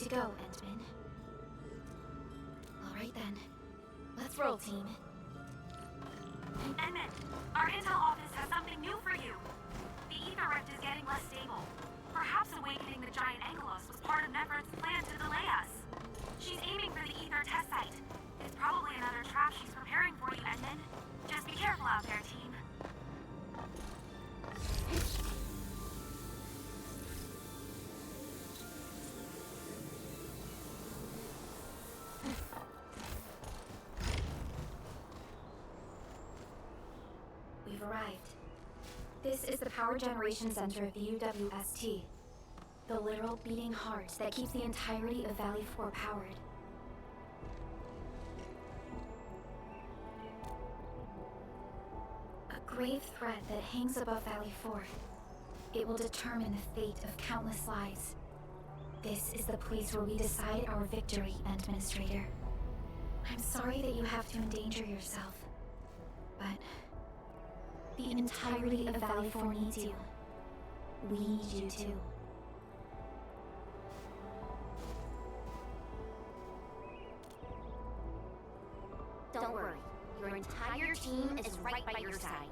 to go, Endman. Alright then. Let's roll, team. Endman, our intel office has something new for you. The ether rift is getting less stable. Perhaps awakening the giant Angelos was part of Nefert's plan to delay us. She's aiming for the ether test site. It's probably another trap she's preparing for you, Endman. Just be careful out there, team. We've arrived. This is the power generation center of the UWST. The literal beating heart that keeps the entirety of Valley 4 powered. A grave threat that hangs above Valley 4. It will determine the fate of countless lives. This is the place where we decide our victory, Administrator. I'm sorry that you have to endanger yourself, but the entirety of Valley 4 needs you. We need you too. Don't worry. Your entire team is right by your side.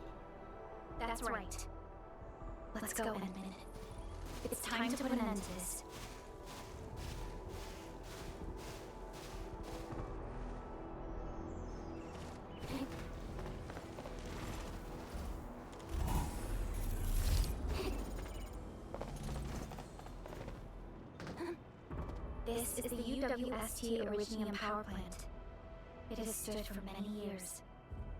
That's right. Let's go, Endman. It's time to put an end to this. This is the UWST Originium Power Plant. It has stood for many years,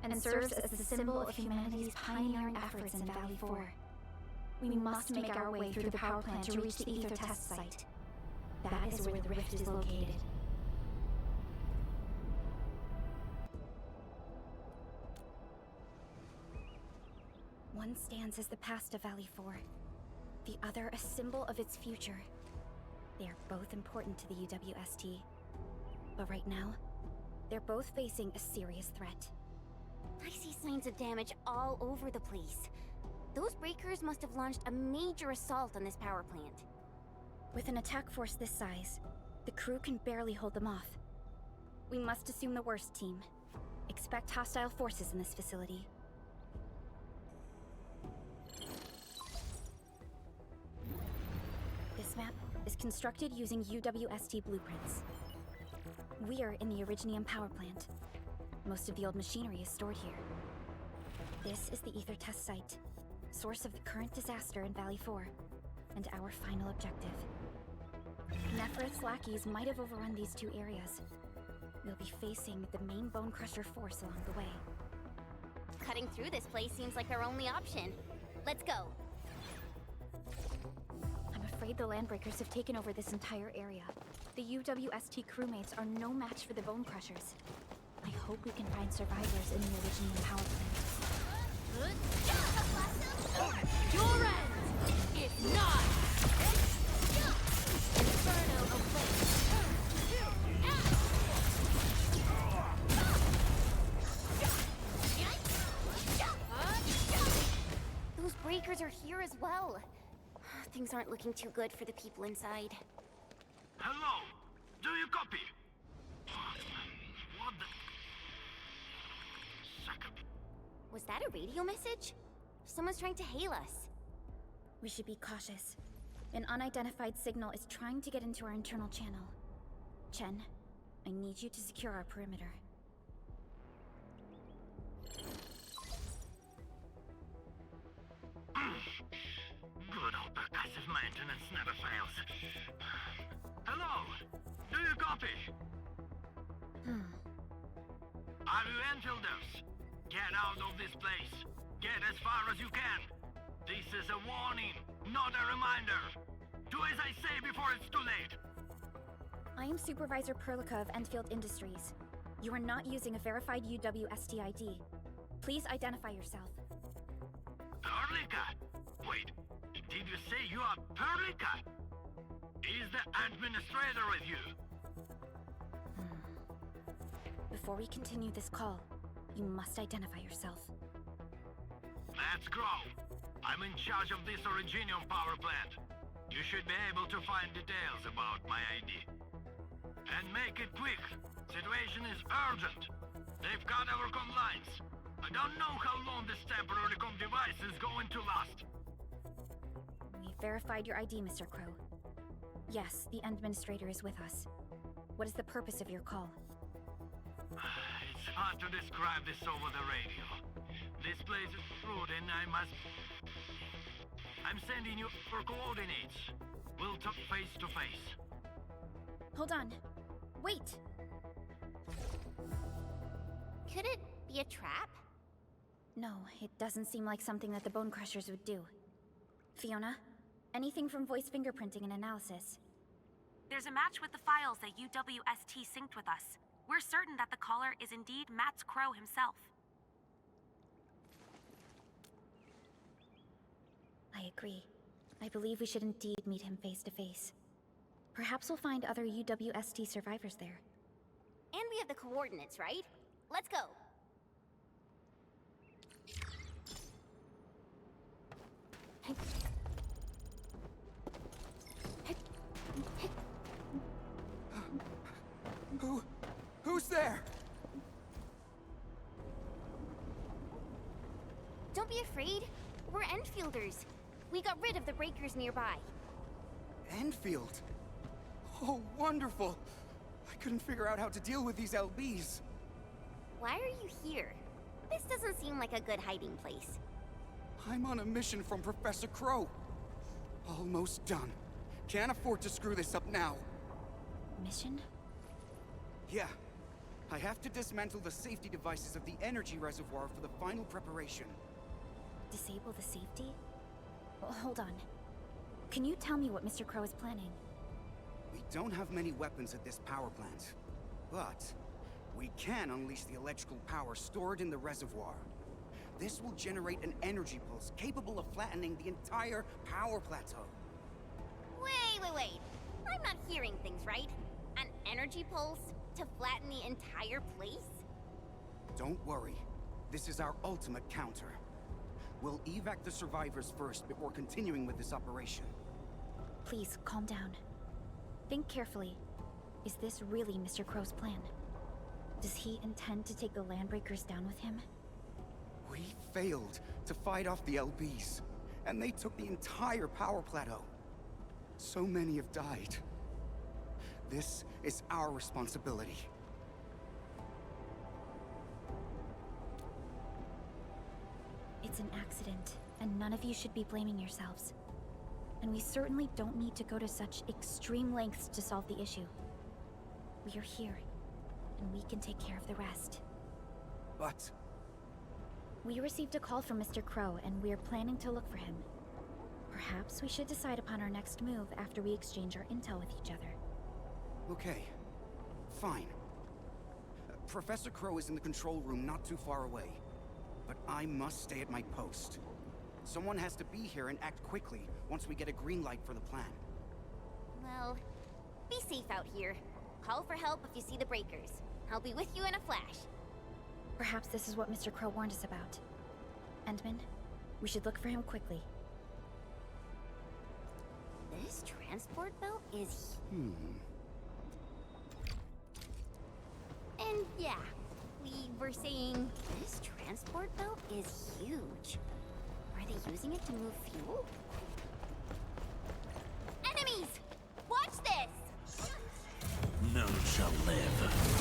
and serves as the symbol of humanity's pioneering efforts in Valley 4. We must make our way through the power plant to reach the ether test site. That is where the rift is located. One stands as the past of Valley 4, the other a symbol of its future. They are both important to the UWST, but right now, they're both facing a serious threat. I see signs of damage all over the place. Those breakers must have launched a major assault on this power plant. With an attack force this size, the crew can barely hold them off. We must assume the worst, team. Expect hostile forces in this facility. This map is constructed using UWST blueprints. We are in the Originium power plant. Most of the old machinery is stored here. This is the ether test site, source of the current disaster in Valley 4, and our final objective. Nefert's lackeys might have overrun these two areas. We'll be facing the main Bone Crusher force along the way. Cutting through this place seems like our only option. Let's go. I'm afraid the Landbreakers have taken over this entire area. The UWST crewmates are no match for the Bone Crushers. I hope we can find survivors in the Originium power plant. Your end is not! Inferno awaits! Those breakers are here as well. Things aren't looking too good for the people inside. Hello? Do you copy? What the... Second. Was that a radio message? Someone's trying to hail us. We should be cautious. An unidentified signal is trying to get into our internal channel. Chen, I need you to secure our perimeter. Good old percussive maintenance never fails. Hello? Do you copy? Are you Enfielders? Get out of this place. Get as far as you can. This is a warning, not a reminder. Do as I say before it's too late. I am Supervisor Perlica of Endfield Industries. You are not using a verified UWST ID. Please identify yourself. Perlica? Wait, did you say you are Perlica? Is the administrator with you? Before we continue this call, you must identify yourself. Let's go. I'm in charge of this Originium power plant. You should be able to find details about my ID. And make it quick. Situation is urgent. They've got our comm lines. I don't know how long this temporary comm device is going to last. We've verified your ID, Mr. Crow. Yes, the Administrator is with us. What is the purpose of your call? It's hard to describe this over the radio. This place is rude and I'm sending you for coordinates. We'll talk face to face. Hold on. Wait! Could it be a trap? No, it doesn't seem like something that the Bone Crushers would do. Fiona, anything from voice fingerprinting and analysis? There's a match with the files that UWST synced with us. We're certain that the caller is indeed Matt Crow himself. I agree. I believe we should indeed meet him face to face. Perhaps we'll find other UWST survivors there. And we have the coordinates, right? Let's go. Who's there? Don't be afraid. We're Enfielders. We got rid of the breakers nearby. Endfield? Oh, wonderful. I couldn't figure out how to deal with these LBs. Why are you here? This doesn't seem like a good hiding place. I'm on a mission from Professor Crow. Almost done. Can't afford to screw this up now. Mission? Yeah. I have to dismantle the safety devices of the energy reservoir for the final preparation. Disable the safety? Hold on. Can you tell me what Mr. Crow is planning? We don't have many weapons at this power plant, but we can unleash the electrical power stored in the reservoir. This will generate an energy pulse capable of flattening the entire power plateau. Wait. I'm not hearing things right. An energy pulse to flatten the entire place? Don't worry. This is our ultimate counter. We'll evac the survivors first before continuing with this operation. Please, calm down. Think carefully. Is this really Mr. Crow's plan? Does he intend to take the Landbreakers down with him? We failed to fight off the LBs, and they took the entire power plateau. So many have died. This is our responsibility. It's an accident, and none of you should be blaming yourselves. And we certainly don't need to go to such extreme lengths to solve the issue. We are here, and we can take care of the rest. But We received a call from Mr. Crow, and we're planning to look for him. Perhaps we should decide upon our next move after we exchange our intel with each other. okay, fine. Professor Crow is in the control room not too far away. But I must stay at my post. Someone has to be here and act quickly once we get a green light for the plan. Well, be safe out here. Call for help if you see the breakers. I'll be with you in a flash. Perhaps this is what Mr. Crow warned us about. Endman, we should look for him quickly. This transport belt is... And yeah, we were saying this transport belt is huge. Are they using it to move fuel? Enemies! Watch this! None shall live.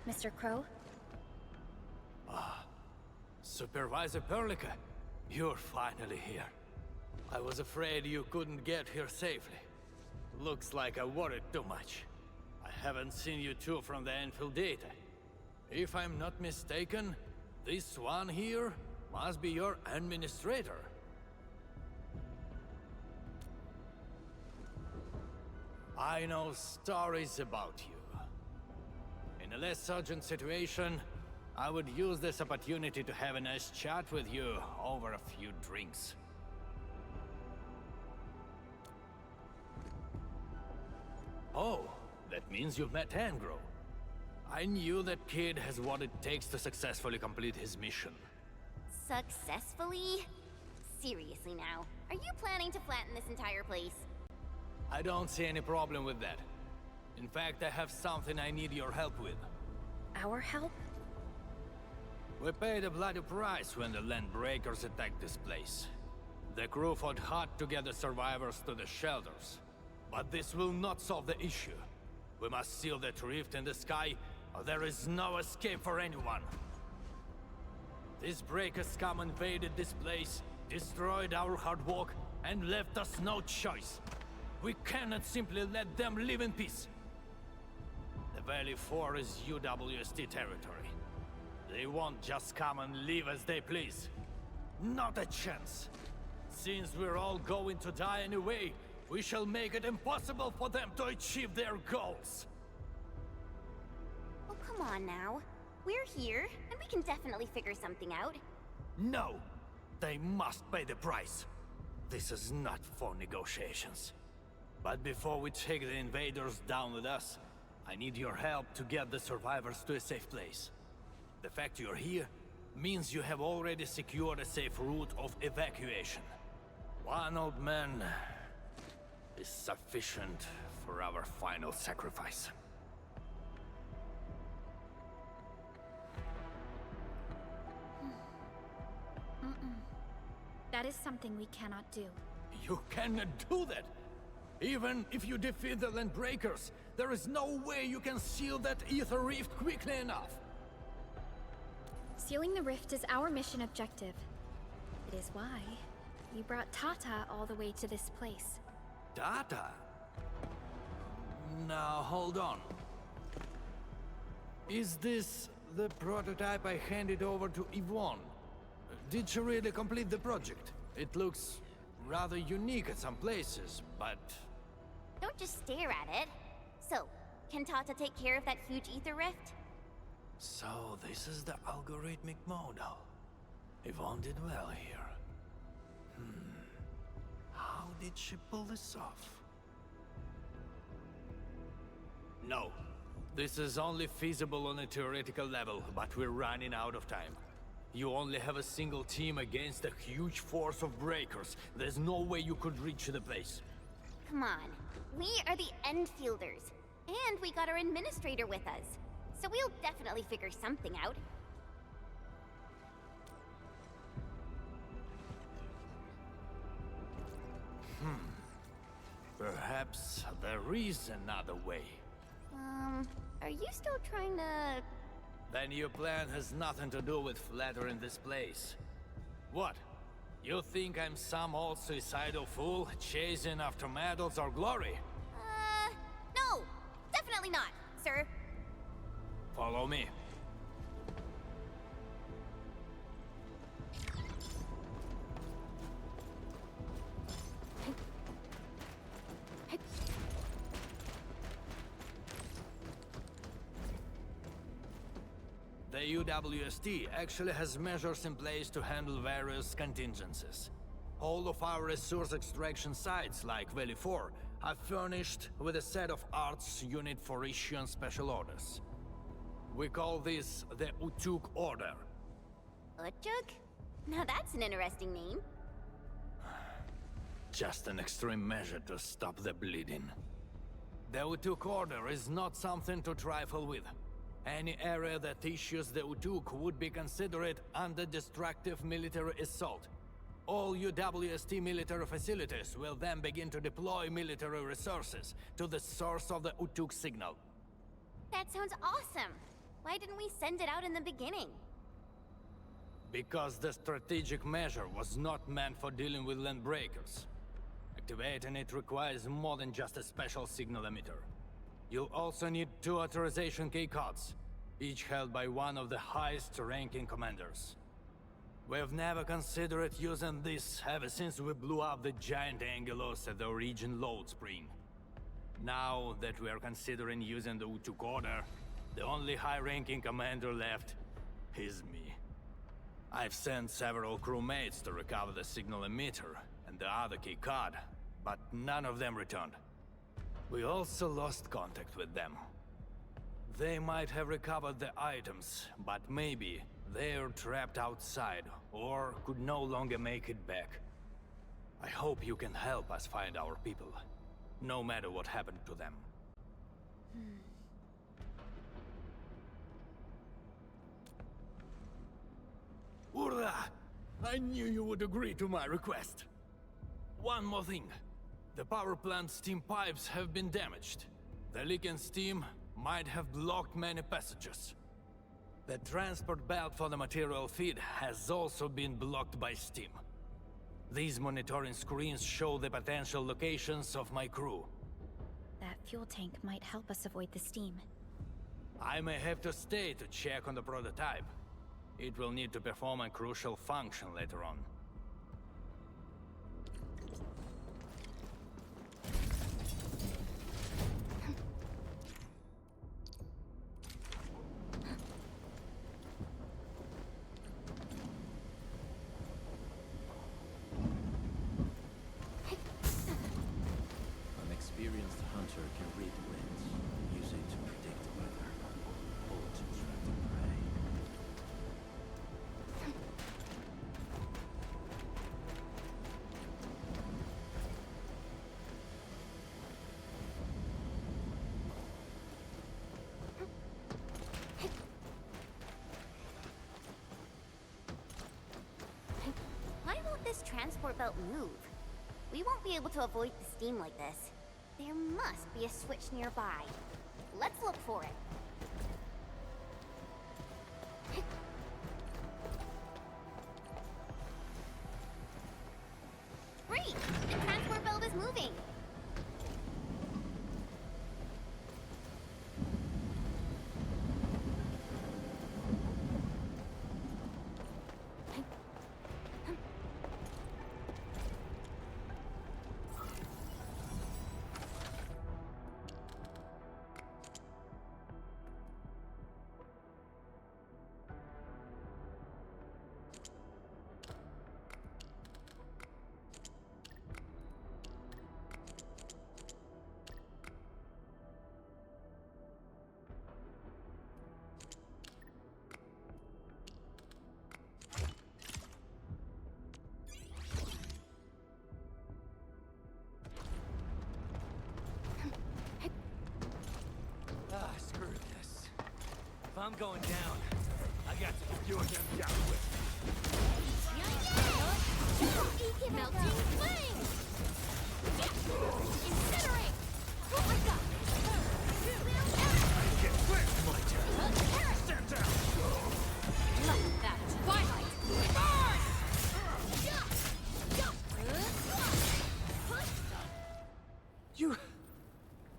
Mr. Crow? Supervisor Perlica, you're finally here. I was afraid you couldn't get here safely. Looks like I worried too much. I haven't seen you two from the Endfield data. If I'm not mistaken, this one here must be your administrator. I know stories about you. In a less urgent situation, I would use this opportunity to have a nice chat with you over a few drinks. Oh, that means you've met Angro. I knew that kid has what it takes to successfully complete his mission. Successfully? Seriously now, are you planning to flatten this entire place? I don't see any problem with that. In fact, I have something I need your help with. Our help? We paid a bloody price when the Landbreakers attacked this place. The crew fought hard to get the survivors to the shelters. But this will not solve the issue. We must seal that rift in the sky, or there is no escape for anyone. These breaker scum invaded this place, destroyed our hard work, and left us no choice. We cannot simply let them live in peace. The Valley 4 is UWST territory. They won't just come and live as they please. Not a chance. Since we're all going to die anyway, we shall make it impossible for them to achieve their goals. Oh, come on now. We're here, and we can definitely figure something out. No! They must pay the price. This is not for negotiations. But before we take the invaders down with us, I need your help to get the survivors to a safe place. The fact you're here means you have already secured a safe route of evacuation. One old man is sufficient for our final sacrifice. That is something we cannot do. You cannot do that! Even if you defeat the Landbreakers, there is no way you can seal that ether rift quickly enough! Sealing the rift is our mission objective. It is why we brought Tata all the way to this place. Tata? Now, hold on. Is this the prototype I handed over to Yvonne? Did she really complete the project? It looks rather unique at some places, but... Don't just stare at it. So, can Tata take care of that huge ether rift? So, this is the algorithmic model. Yvonne did well here. How did she pull this off? No. This is only feasible on a theoretical level, but we're running out of time. You only have a single team against a huge force of breakers. There's no way you could reach the place. Come on. We are the Endfielders. And we got our administrator with us. So we'll definitely figure something out. Perhaps there is another way. Are you still trying to... Then your plan has nothing to do with flattering this place. What? You think I'm some old suicidal fool chasing after medals or glory? No! Definitely not, sir. Follow me. The UWST actually has measures in place to handle various contingencies. All of our resource extraction sites, like Valley 4, are furnished with a set of arts unit for issuing special orders. We call this the Utuk Order. Utuk? Now that's an interesting name. Just an extreme measure to stop the bleeding. The Utuk Order is not something to trifle with. Any area that issues the Utuk would be considered under destructive military assault. All UWST military facilities will then begin to deploy military resources to the source of the Utuk signal. That sounds awesome. Why didn't we send it out in the beginning? Because the strategic measure was not meant for dealing with land breakers. Activating it requires more than just a special signal emitter. You'll also need 2 authorization keycards, each held by one of the highest-ranking commanders. We've never considered using this ever since we blew up the giant Angelos at the Origin load spring. Now that we are considering using the Utuk order, the only high-ranking commander left is me. I've sent several crewmates to recover the signal emitter and the other key card, but none of them returned. We also lost contact with them. They might have recovered the items, but maybe they're trapped outside or could no longer make it back. I hope you can help us find our people, no matter what happened to them. Urla! I knew you would agree to my request. One more thing. The power plant steam pipes have been damaged. The leaking steam might have blocked many passages. The transport belt for the material feed has also been blocked by steam. These monitoring screens show the potential locations of my crew. That fuel tank might help us avoid the steam. I may have to stay to check on the prototype. It will need to perform a crucial function later on. An experienced hunter can read winds and use it to predict the weather, or to track the prey. Why won't this transport belt move? We won't be able to avoid the steam like this. There must be a switch nearby. Let's look for it. Great! The transport belt is moving! Screw this. If I'm going down, I got to secure them down with. Melting flame! Incinerate! Oh my god! Get quick, my turn. Stand down. Look at that twilight! Burn!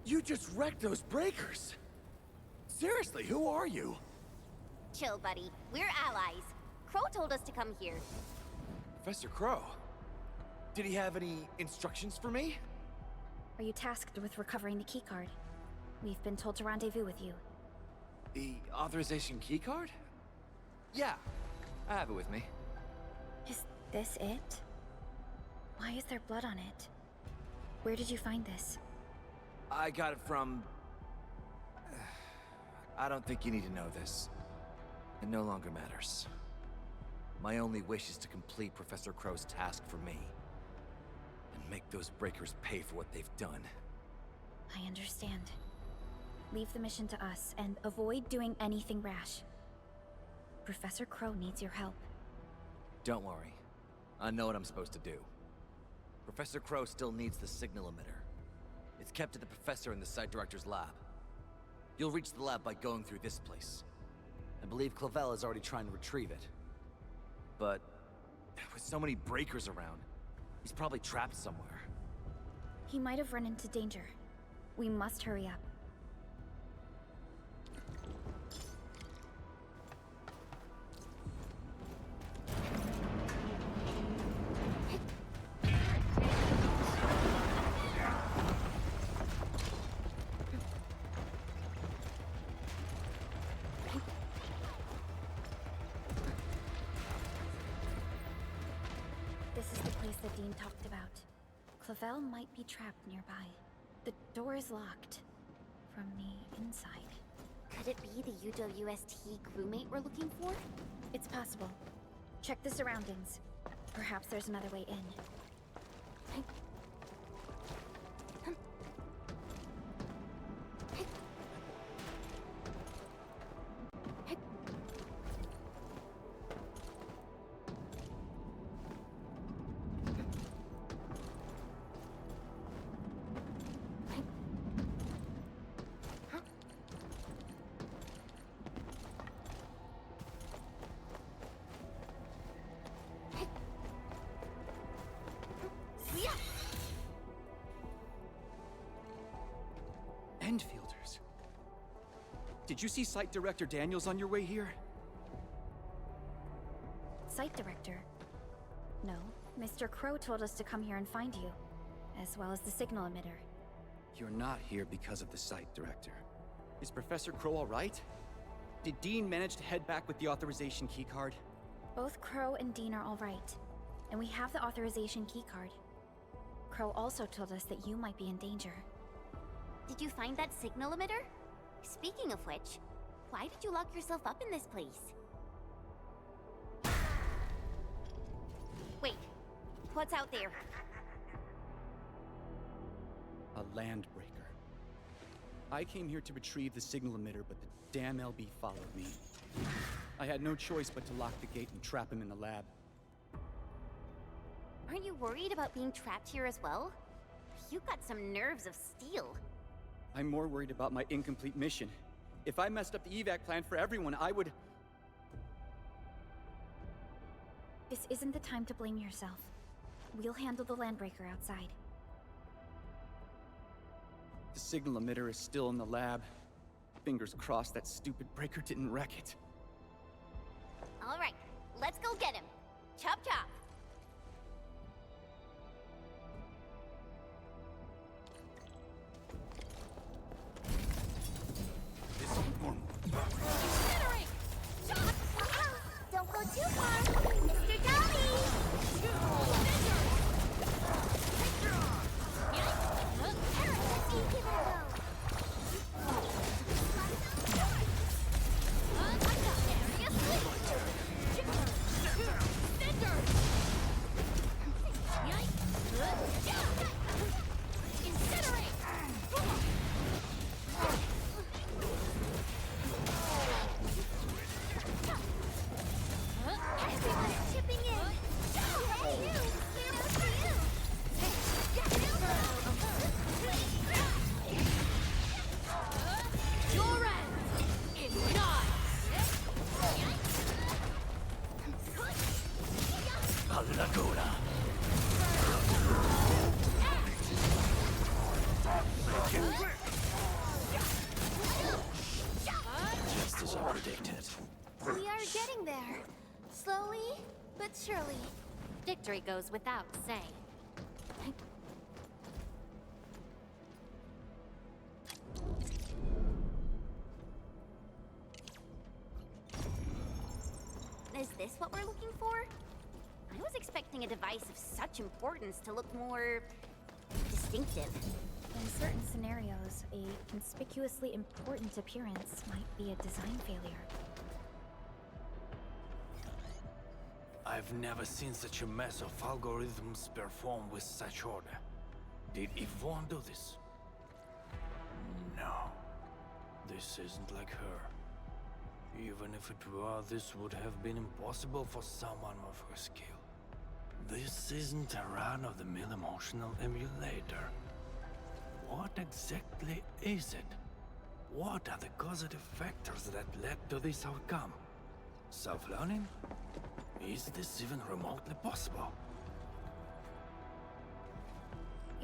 You just wrecked those breakers. Seriously, who are you? Chill, buddy. We're allies. Crow told us to come here. Professor Crow. Did he have any instructions for me? Are you tasked with recovering the keycard? We've been told to rendezvous with you. The authorization keycard? Yeah, I have it with me. Is this it? Why is there blood on it? Where did you find this? I got it from... I don't think you need to know this. It no longer matters. My only wish is to complete Professor Crow's task for me. And make those breakers pay for what they've done. I understand. Leave the mission to us, and avoid doing anything rash. Professor Crow needs your help. Don't worry. I know what I'm supposed to do. Professor Crow still needs the signal emitter. It's kept at the professor in the site director's lab. You'll reach the lab by going through this place. I believe Clavel is already trying to retrieve it. But with so many breakers around, he's probably trapped somewhere. He might have run into danger. We must hurry up. This is the place that Dean talked about. Clavel might be trapped nearby. The door is locked from the inside. Could it be the UWST crewmate we're looking for? It's possible. Check the surroundings. Perhaps there's another way in. Endfielders. Did you see Site Director Daniels on your way here? Site director? No. Mr. Crow told us to come here and find you, as well as the signal emitter. You're not here because of the Site Director. Is Professor Crow all right? Did Dean manage to head back with the authorization keycard? Both Crow and Dean are all right, and we have the authorization keycard. Crow also told us that you might be in danger. Did you find that signal emitter? Speaking of which, why did you lock yourself up in this place? Wait, what's out there? A landbreaker. I came here to retrieve the signal emitter, but the damn LB followed me. I had no choice but to lock the gate and trap him in the lab. Aren't you worried about being trapped here as well? You've got some nerves of steel. I'm more worried about my incomplete mission. If I messed up the evac plan for everyone, I would... This isn't the time to blame yourself. We'll handle the landbreaker outside. The signal emitter is still in the lab. Fingers crossed that stupid breaker didn't wreck it. All right, let's go get him. Chop chop. Incinerate! Shot! Don't go too far, Mr. Dolly! Everyone's chipping in! Hey, you! Kudos to you! Your end is nigh! Laguna. Just as I predicted. We are getting there. Slowly, but surely. Victory goes without saying. Is this what we're looking for? I was expecting a device of such importance to look more... distinctive. In certain scenarios, a conspicuously important appearance might be a design failure. I've never seen such a mess of algorithms performed with such order. Did Yvonne do this? No. This isn't like her. Even if it were, this would have been impossible for someone of her skill. This isn't a run-of-the-mill emotional emulator. What exactly is it? What are the causative factors that led to this outcome? Self-learning? Is this even remotely possible?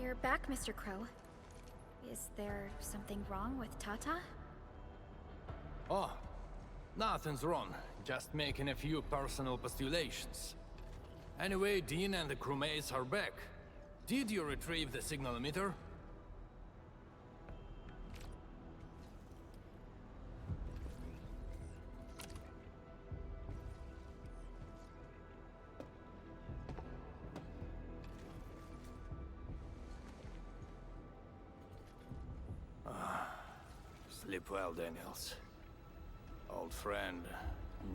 You're back, Mr. Crow. Is there something wrong with Tata? Oh, nothing's wrong. Just making a few personal postulations. Anyway, Dean and the crewmates are back. Did you retrieve the signal emitter? Sleep well, Daniels. Old friend,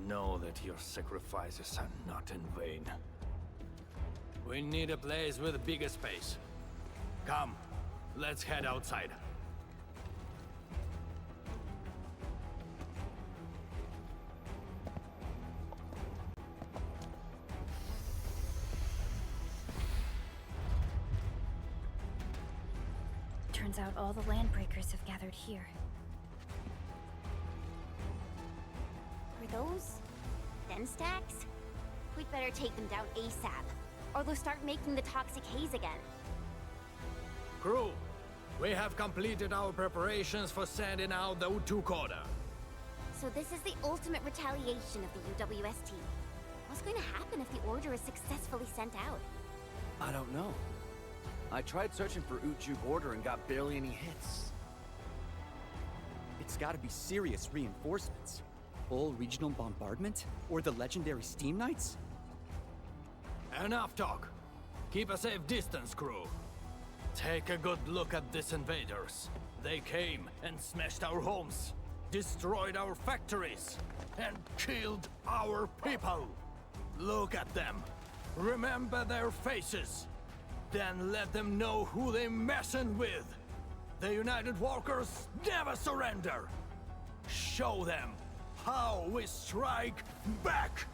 know that your sacrifices are not in vain. We need a place with bigger space. Come, let's head outside. Turns out all the landbreakers have gathered here. Are those den stacks? We'd better take them down ASAP, or they'll start making the toxic haze again. Crew, we have completed our preparations for sending out the U2 coda. So this is the ultimate retaliation of the UWST. What's going to happen if the order is successfully sent out? I don't know. I tried searching for Uju border and got barely any hits. It's gotta be serious reinforcements. Full regional bombardment? Or the legendary Steam Knights? Enough talk. Keep a safe distance, crew. Take a good look at these invaders. They came and smashed our homes, destroyed our factories, and killed our people. Look at them. Remember their faces. Then let them know who they're messing with. The United Walkers never surrender. Show them how we strike back.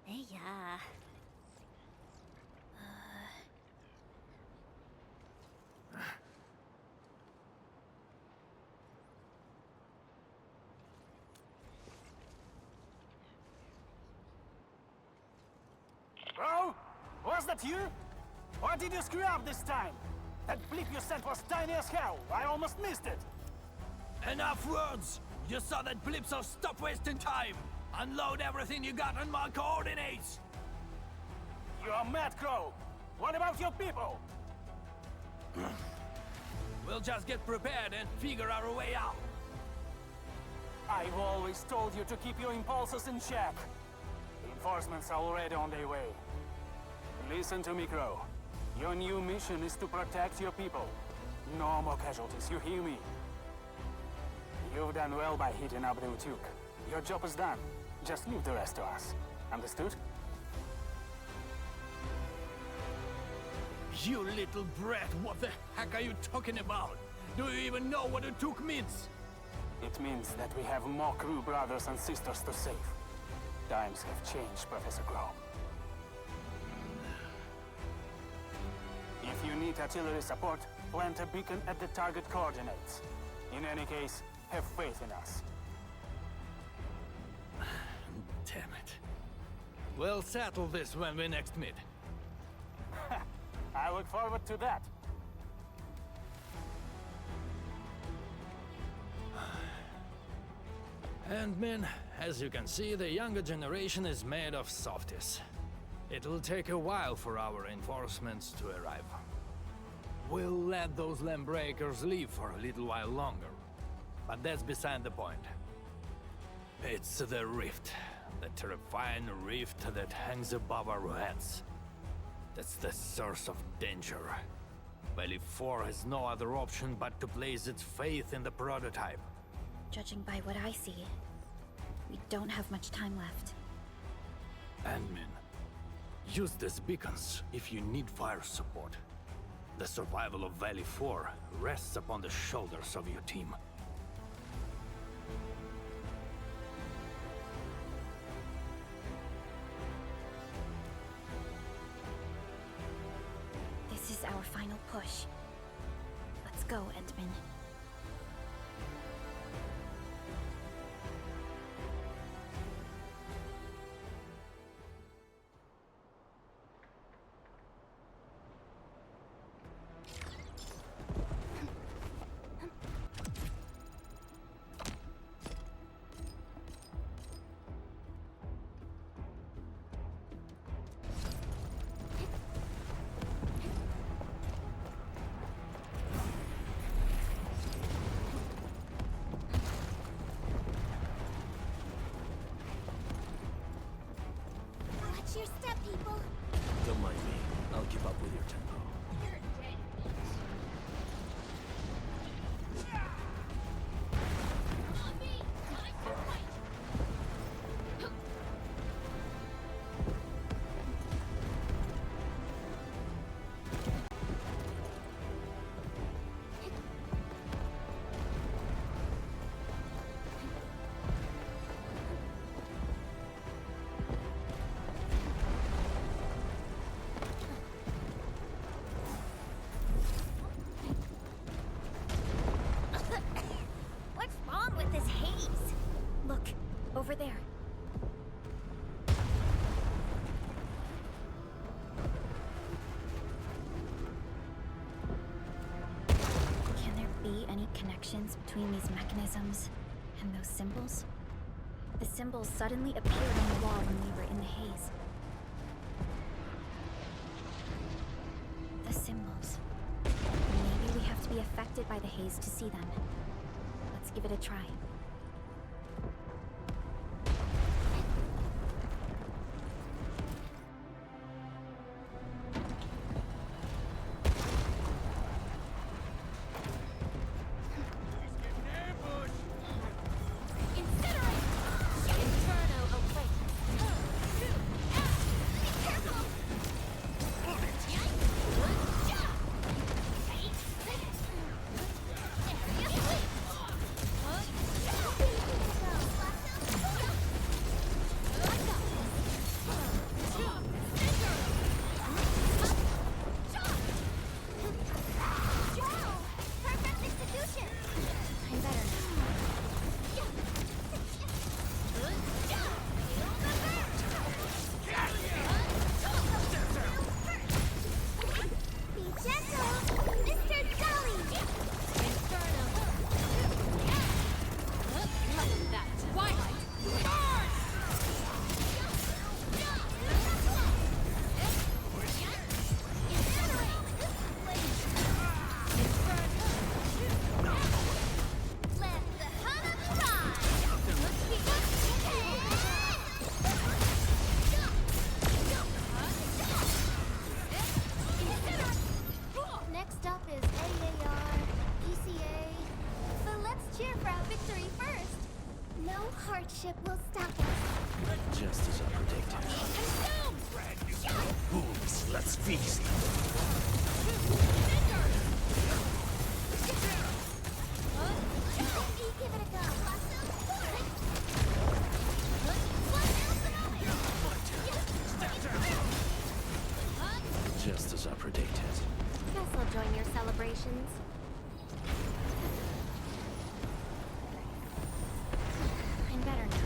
Hey, yeah. Bro, was that you? Or did you screw up this time? That blip you sent was tiny as hell. I almost missed it. Enough words! You saw that blip, so stop wasting time! Unload everything you got on my coordinates! You are mad, Crow. What about your people? We'll just get prepared and figure our way out. I've always told you to keep your impulses in check. Reinforcements are already on their way. Listen to me, Crow. Your new mission is to protect your people. No more casualties, you hear me? You've done well by hitting up the Utuk. Your job is done. Just leave the rest to us. Understood? You little brat, what the heck are you talking about? Do you even know what Utuk means? It means that we have more crew brothers and sisters to save. Times have changed, Professor Crow. If you need artillery support, plant a beacon at the target coordinates. In any case, have faith in us. Damn it. We'll settle this when we next meet. I look forward to that. And men, as you can see, the younger generation is made of softies. It'll take a while for our reinforcements to arrive. We'll let those landbreakers live for a little while longer. But that's beside the point. It's the rift. The terrifying rift that hangs above our heads. That's the source of danger. Valley 4 has no other option but to place its faith in the prototype. Judging by what I see, we don't have much time left. Admin, use these beacons if you need fire support. The survival of Valley 4 rests upon the shoulders of your team. final push. Let's go, Endman. Watch your step, people. Don't mind me. I'll keep up with your tempo. What's wrong with this haze? Look, over there. Can there be any connections between these mechanisms and those symbols? The symbols suddenly appeared on the wall when we were in the haze. The symbols. Maybe we have to be affected by the haze to see them. Let's give it a try. Next up is AAR, PCA. But let's cheer for our victory first. No hardship will stop us. Just as I predicted. Wolves, let's feast. Give it a go. Just as I predicted. Guess I'll join your celebrations. I'm better now.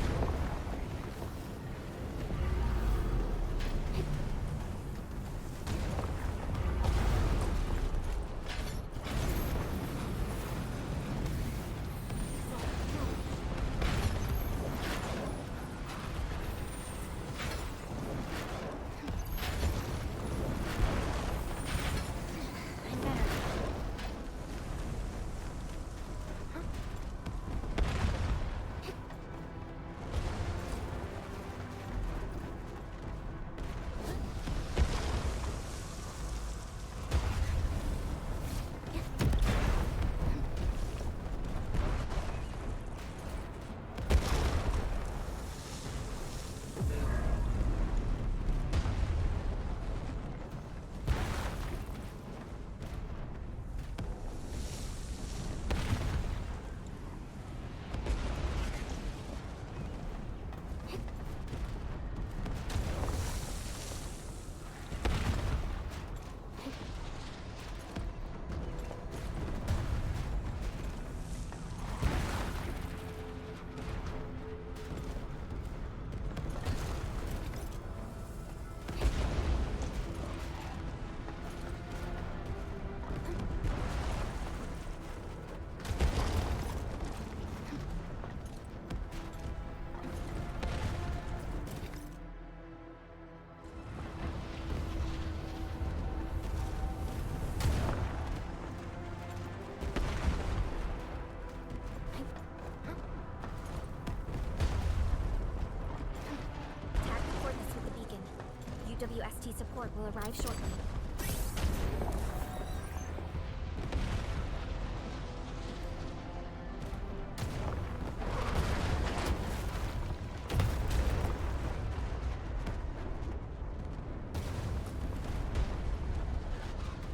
UWST support will arrive shortly.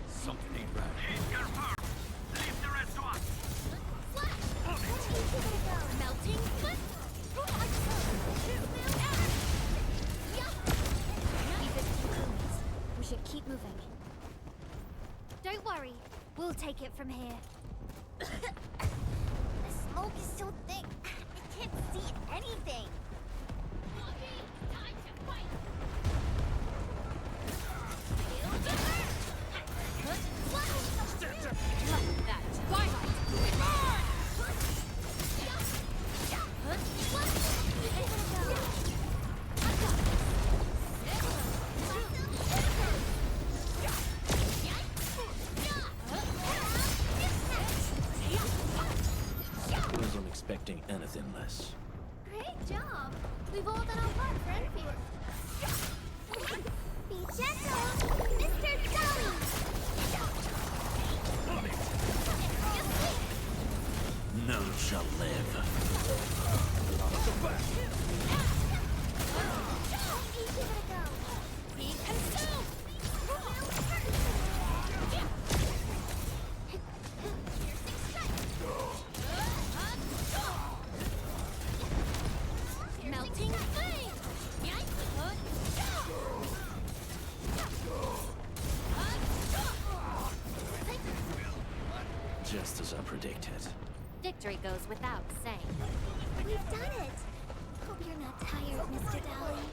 Something ain't right. Hit your first. Leave the rest to us. Melting foot. Keep it coolness. We should keep moving. Don't worry, we'll take it from here. The smoke is so thick, I can't see anything. Wasn't expecting anything less. Great job. We've all done our part for Endfield. Be gentle, Mr. Dolly. None shall live. Easy to go. Be consumed. Melting flame. Just as I predicted. Victory goes without saying. We've done it. Hope you're not tired, Mr. Dolly.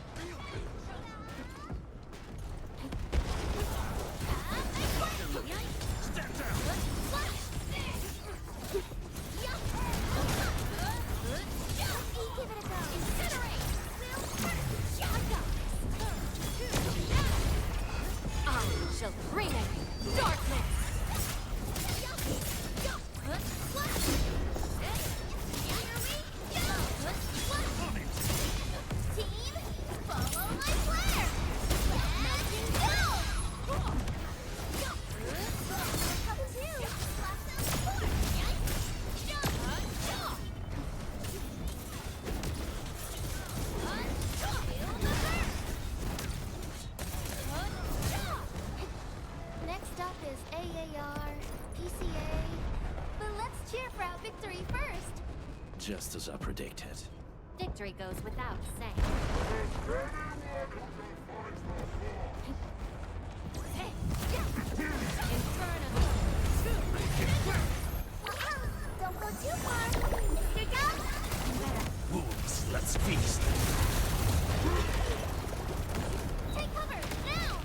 Give it a go. Incinerate. I shall bring darkness. Team, follow my flare. Melting down. Cover two. Blast out support. Next up is AAR, PCA. But let's cheer for our victory first. Just as I predicted. Victory goes without saying. Don't go too far, Mr. Duck. Wolves, let's feast. Take cover now.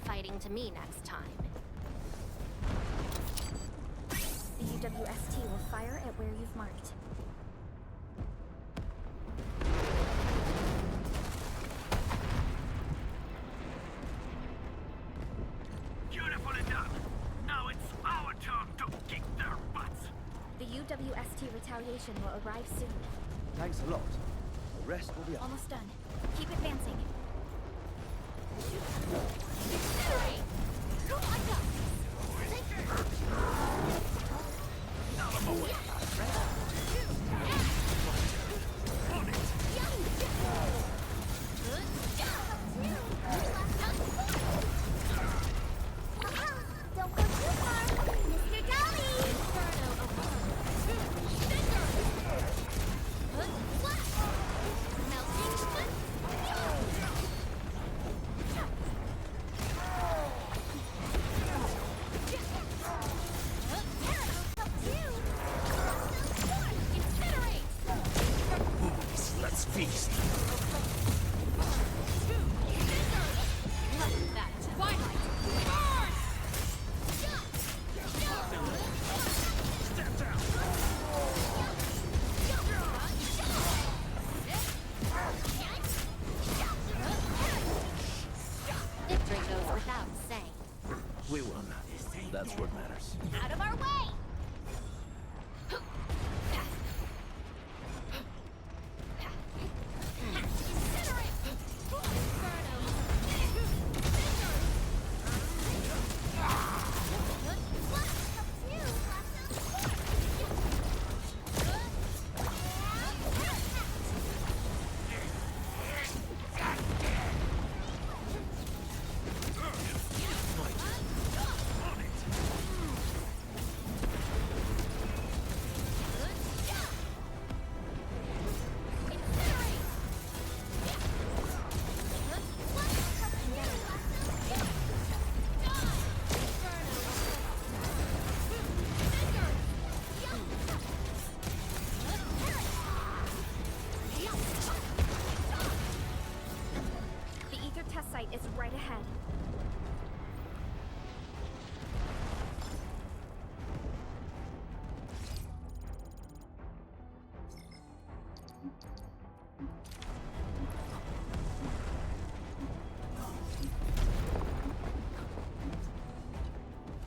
Fighting to me next time. The UWST will fire at where you've marked. Beautifully done. Now it's our turn to kick their butts. The UWST retaliation will arrive soon. Thanks a lot. The rest will be up. Almost done. Keep advancing. Incinerate! Victory goes without saying. We won. That's what matters. Out of our way! Is right ahead.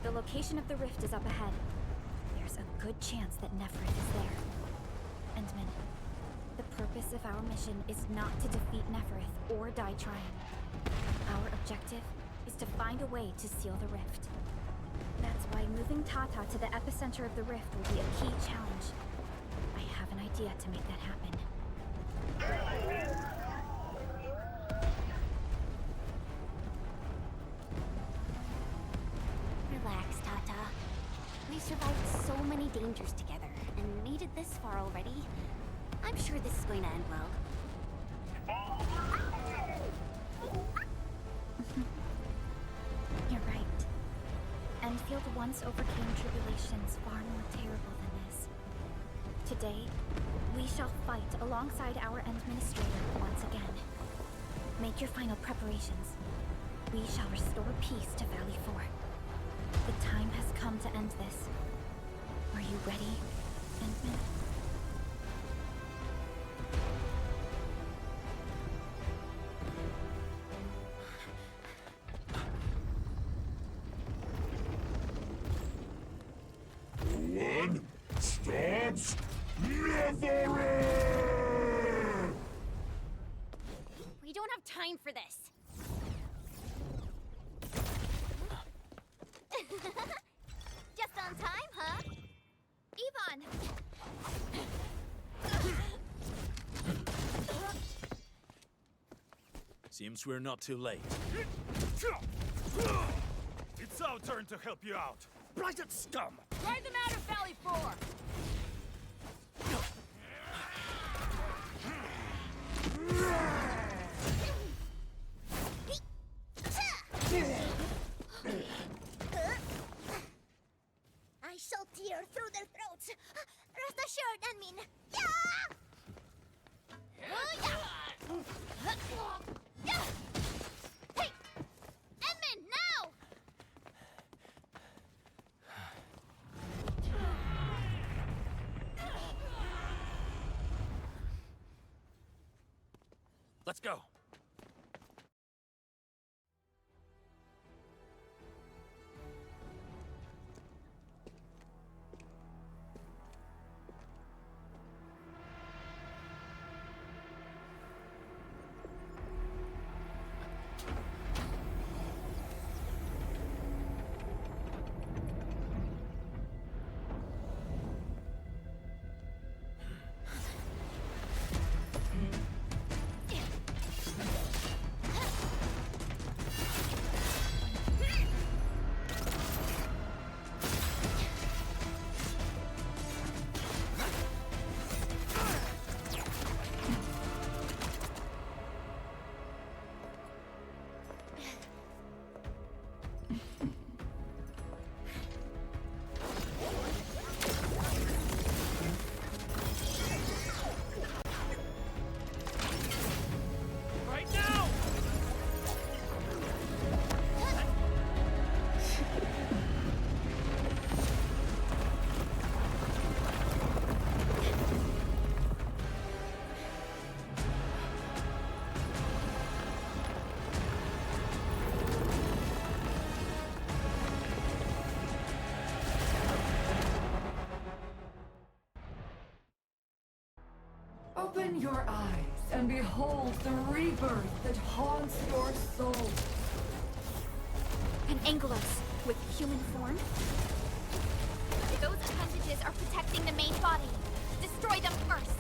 The location of the rift is up ahead. There's a good chance that Nefereth is there. Endman, the purpose of our mission is not to defeat Nefereth or die trying. Our objective is to find a way to seal the rift. That's why moving Tata to the epicenter of the rift will be a key challenge. I have an idea to make that happen. Relax, Tata. We survived so many dangers together and made it this far already. I'm sure this is going to end well. You're right. Endfield once overcame tribulations far more terrible than this. Today, we shall fight alongside our Administrator once again. Make your final preparations. We shall restore peace to Valley 4. The time has come to end this. Are you ready, Endman? One stops never! We don't have time for this. Just on time, huh? Yvonne! Seems we're not too late. It's our turn to help you out. Blighted scum! Ride them out of Valley 4! I shall tear through their throats. Rest assured, Enmin. Yeah! Hey! Enmin, now! Let's go. Open your eyes and behold the rebirth that haunts your soul. An Angelos with human form? Those appendages are protecting the main body. Destroy them first.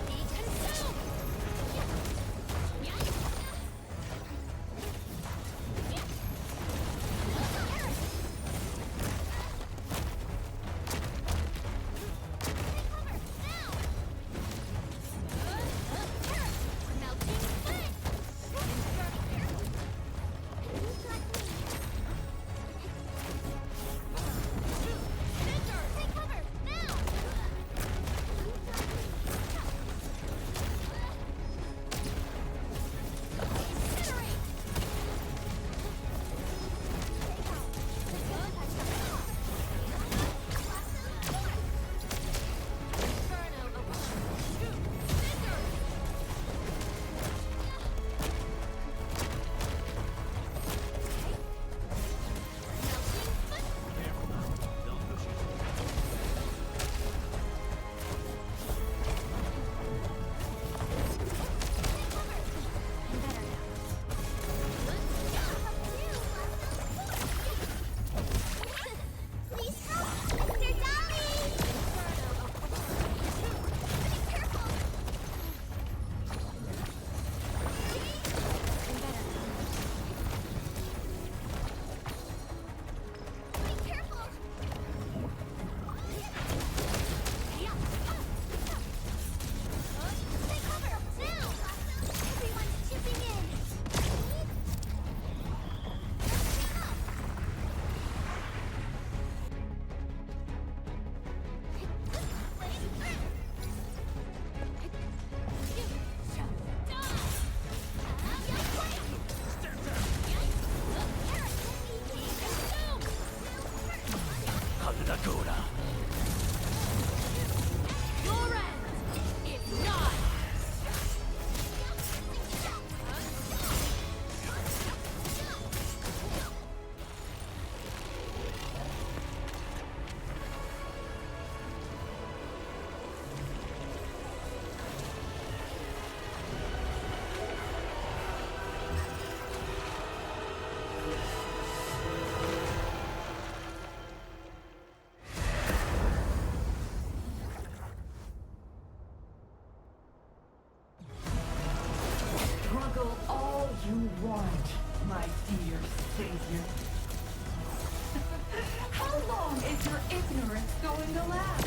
Be consumed! Struggle all you want, my dear savior. How long is your ignorance going to last?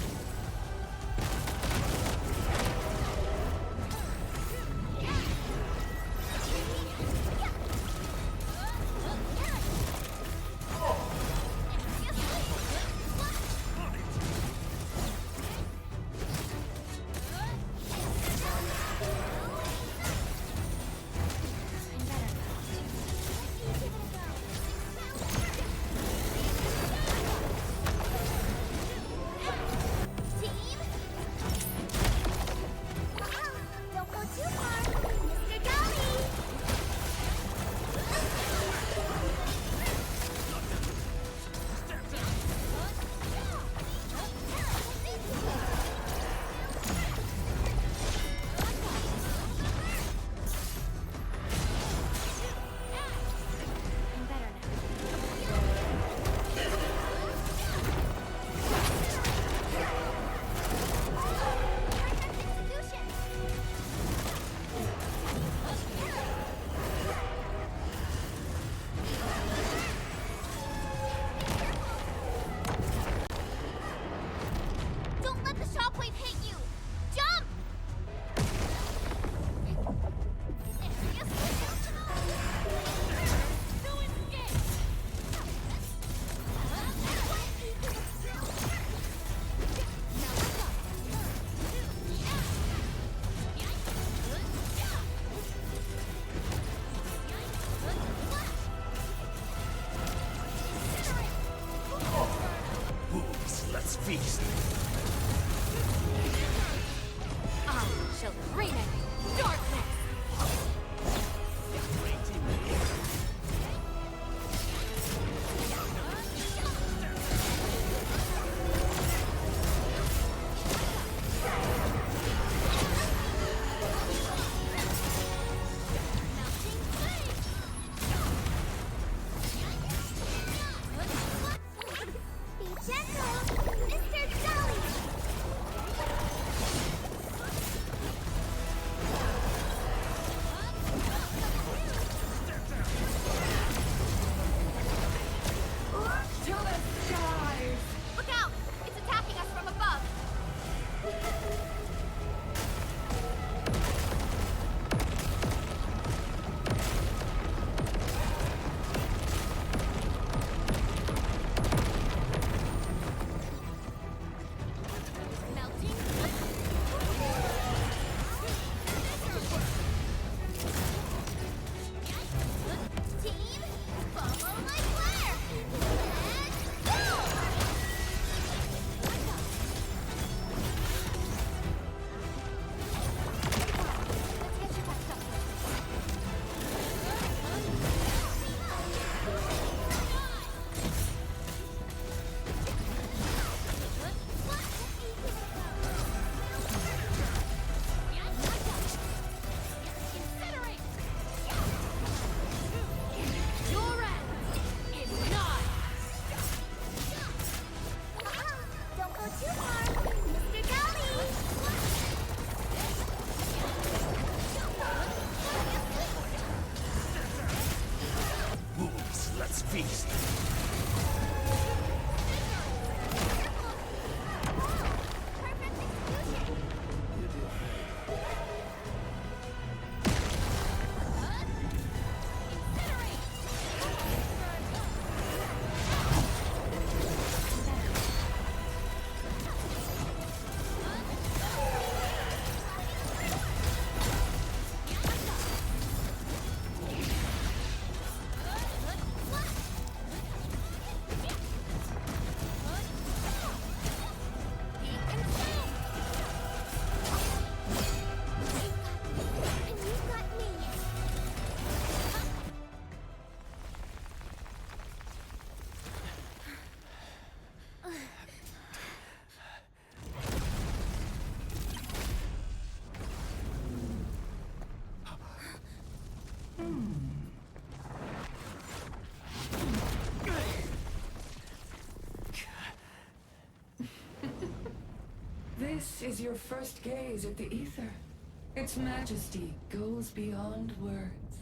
This is your first gaze at the ether. Its majesty goes beyond words.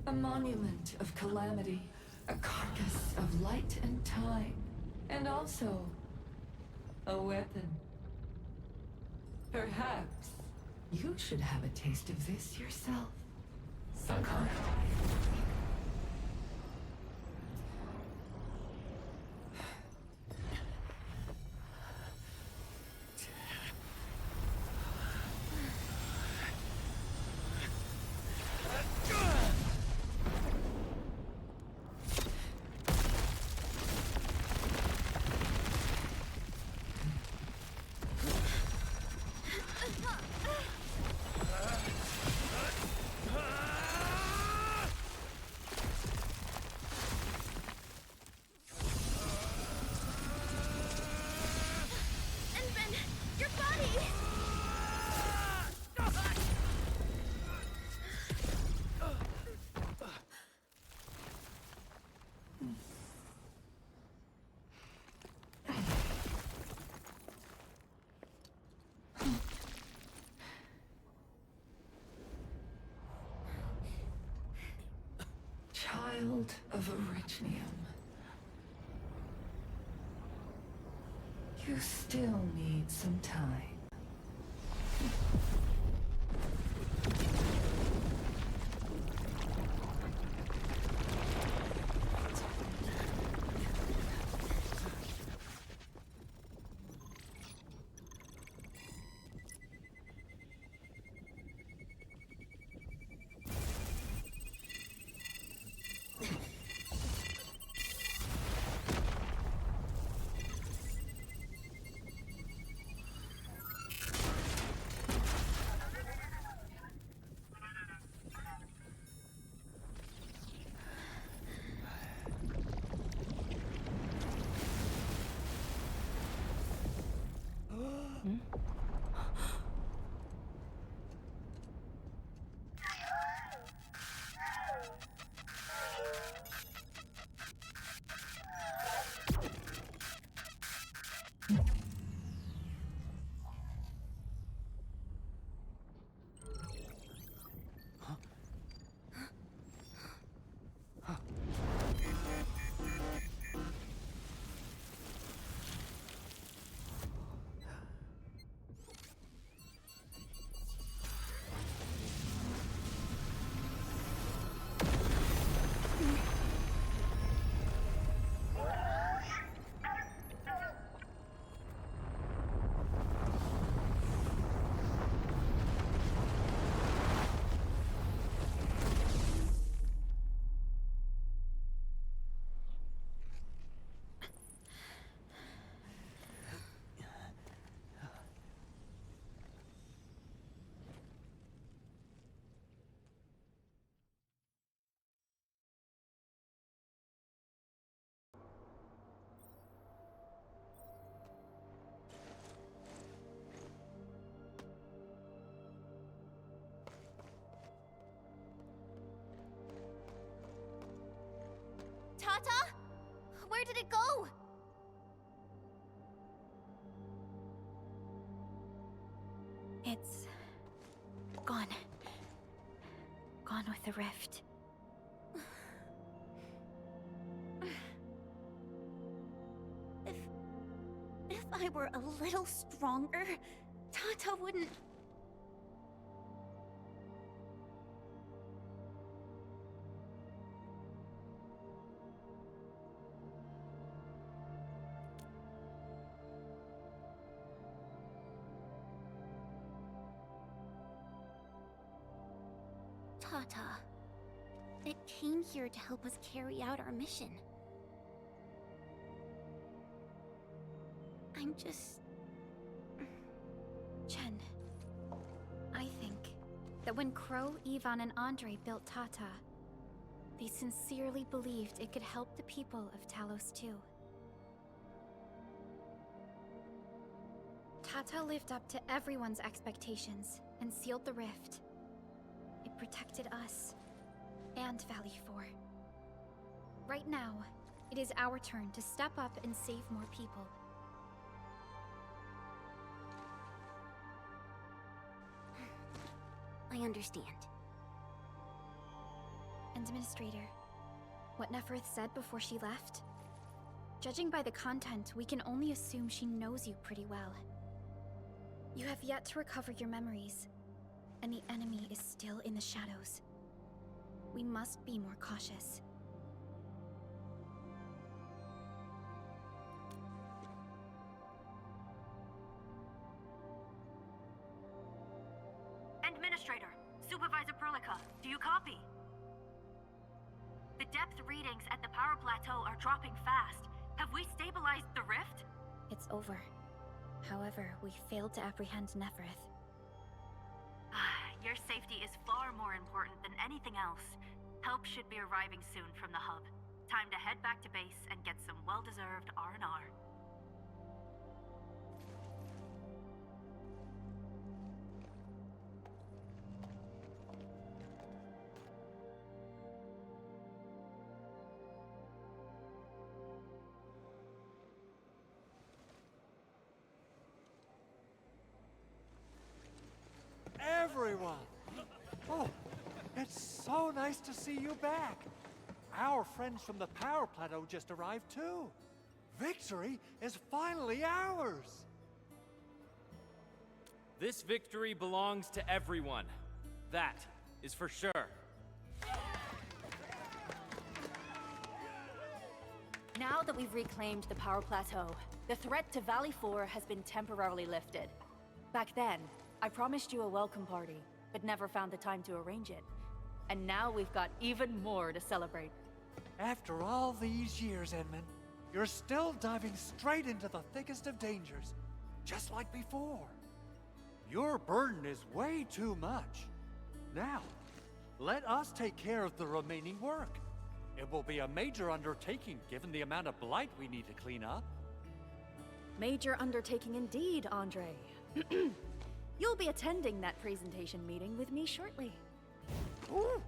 A monument of calamity, a carcass of light and time, and also a weapon. Perhaps you should have a taste of this yourself, Sakana. Child of Originium. You still need some time. Tata? Where did it go? It's gone. Gone with the rift. If I were a little stronger, Tata wouldn't... Tata, it came here to help us carry out our mission. I'm just... Chen, I think that when Crow, Ivan, and Andre built Tata, they sincerely believed it could help the people of Talos too. Tata lived up to everyone's expectations and sealed the rift. It protected us and Valley 4. Right now, it is our turn to step up and save more people. I understand. Administrator, what Neferth said before she left? Judging by the content, we can only assume she knows you pretty well. You have yet to recover your memories, and the enemy is still in the shadows. We must be more cautious. Administrator, Supervisor Perlica, do you copy? The depth readings at the power plateau are dropping fast. Have we stabilized the rift? It's over. However, we failed to apprehend Neferth. Your safety is far more important than anything else. Help should be arriving soon from the hub. Time to head back to base and get some well-deserved R&R. Everyone! Oh, it's so nice to see you back. Our friends from the power plateau just arrived too. Victory is finally ours! This victory belongs to everyone. That is for sure. Now that we've reclaimed the power plateau, the threat to Valley 4 has been temporarily lifted. Back then, I promised you a welcome party, but never found the time to arrange it. And now we've got even more to celebrate. After all these years, Edmund, you're still diving straight into the thickest of dangers, just like before. Your burden is way too much. Now, let us take care of the remaining work. It will be a major undertaking given the amount of blight we need to clean up. Major undertaking indeed, Andre. You'll be attending that presentation meeting with me shortly. Ooh.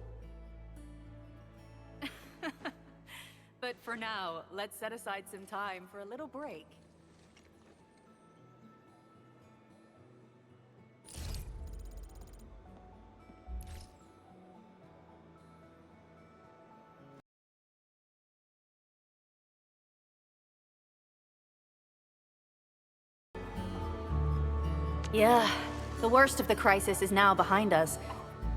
But for now, let's set aside some time for a little break. Yeah, the worst of the crisis is now behind us.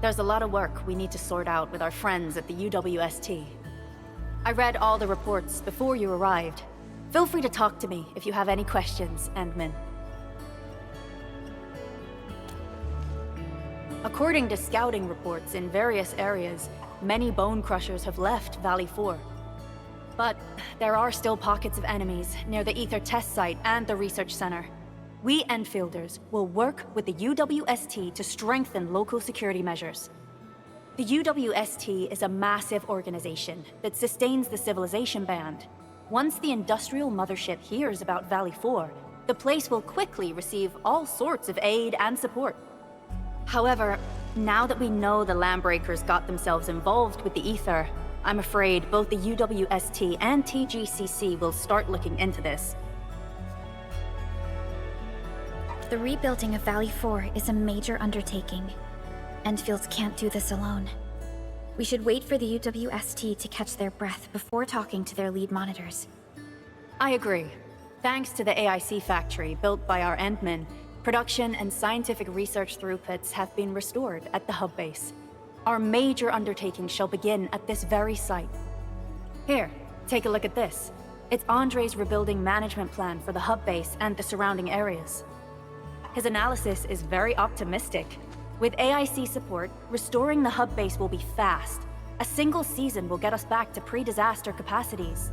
There's a lot of work we need to sort out with our friends at the UWST. I read all the reports before you arrived. Feel free to talk to me if you have any questions, Endman. According to scouting reports in various areas, many bone crushers have left Valley 4. But there are still pockets of enemies near the Ether test site and the research center. We Enfielders will work with the UWST to strengthen local security measures. The UWST is a massive organization that sustains the Civilization Band. Once the industrial mothership hears about Valley 4, the place will quickly receive all sorts of aid and support. However, now that we know the Landbreakers got themselves involved with the Ether, I'm afraid both the UWST and TGCC will start looking into this. The rebuilding of Valley 4 is a major undertaking. Endfield can't do this alone. We should wait for the UWST to catch their breath before talking to their lead monitors. I agree. Thanks to the AIC factory built by our Endmen, production and scientific research throughputs have been restored at the hub base. Our major undertaking shall begin at this very site. Here, take a look at this. It's Andre's rebuilding management plan for the hub base and the surrounding areas. His analysis is very optimistic. With AIC support, restoring the hub base will be fast. A single season will get us back to pre-disaster capacities.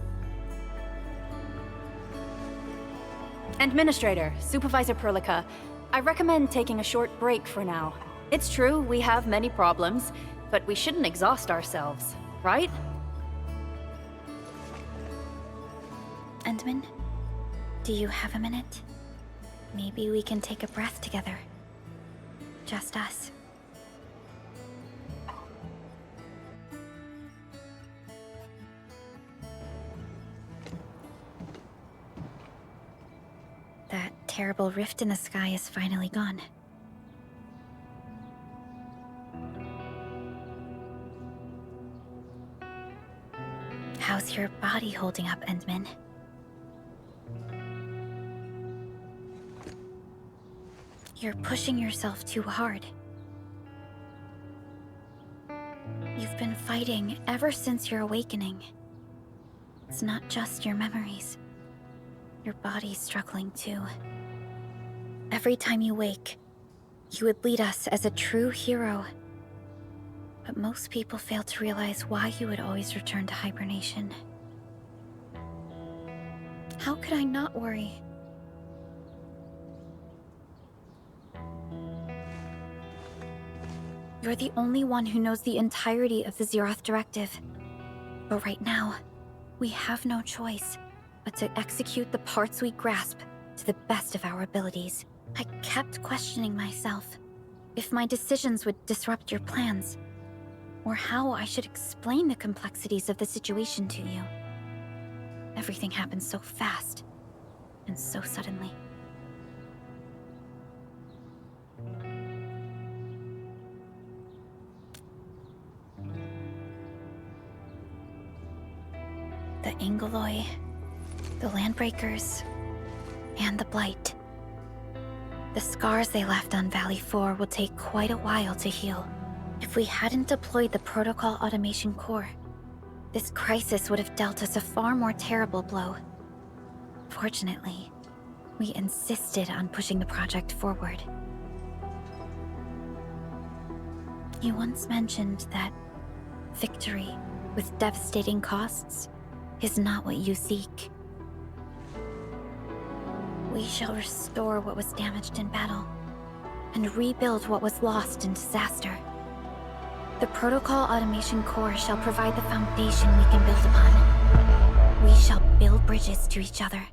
Administrator, Supervisor Perlica, I recommend taking a short break for now. It's true, we have many problems, but we shouldn't exhaust ourselves, right? Endman, do you have a minute? Maybe we can take a breath together. Just us. That terrible rift in the sky is finally gone. How's your body holding up, Endman? You're pushing yourself too hard. You've been fighting ever since your awakening. It's not just your memories. Your body's struggling too. Every time you wake, you would lead us as a true hero. But most people fail to realize why you would always return to hibernation. How could I not worry? You're the only one who knows the entirety of the Zeroth Directive. But right now, we have no choice but to execute the parts we grasp to the best of our abilities. I kept questioning myself if my decisions would disrupt your plans, or how I should explain the complexities of the situation to you. Everything happened so fast, and so suddenly. The Angeloi, the Landbreakers, and the Blight. The scars they left on Valley 4 will take quite a while to heal. If we hadn't deployed the Protocol Automation Core, this crisis would have dealt us a far more terrible blow. Fortunately, we insisted on pushing the project forward. You once mentioned that victory with devastating costs is not what you seek. We shall restore what was damaged in battle, and rebuild what was lost in disaster. The Protocol Automation Core shall provide the foundation we can build upon. We shall build bridges to each other,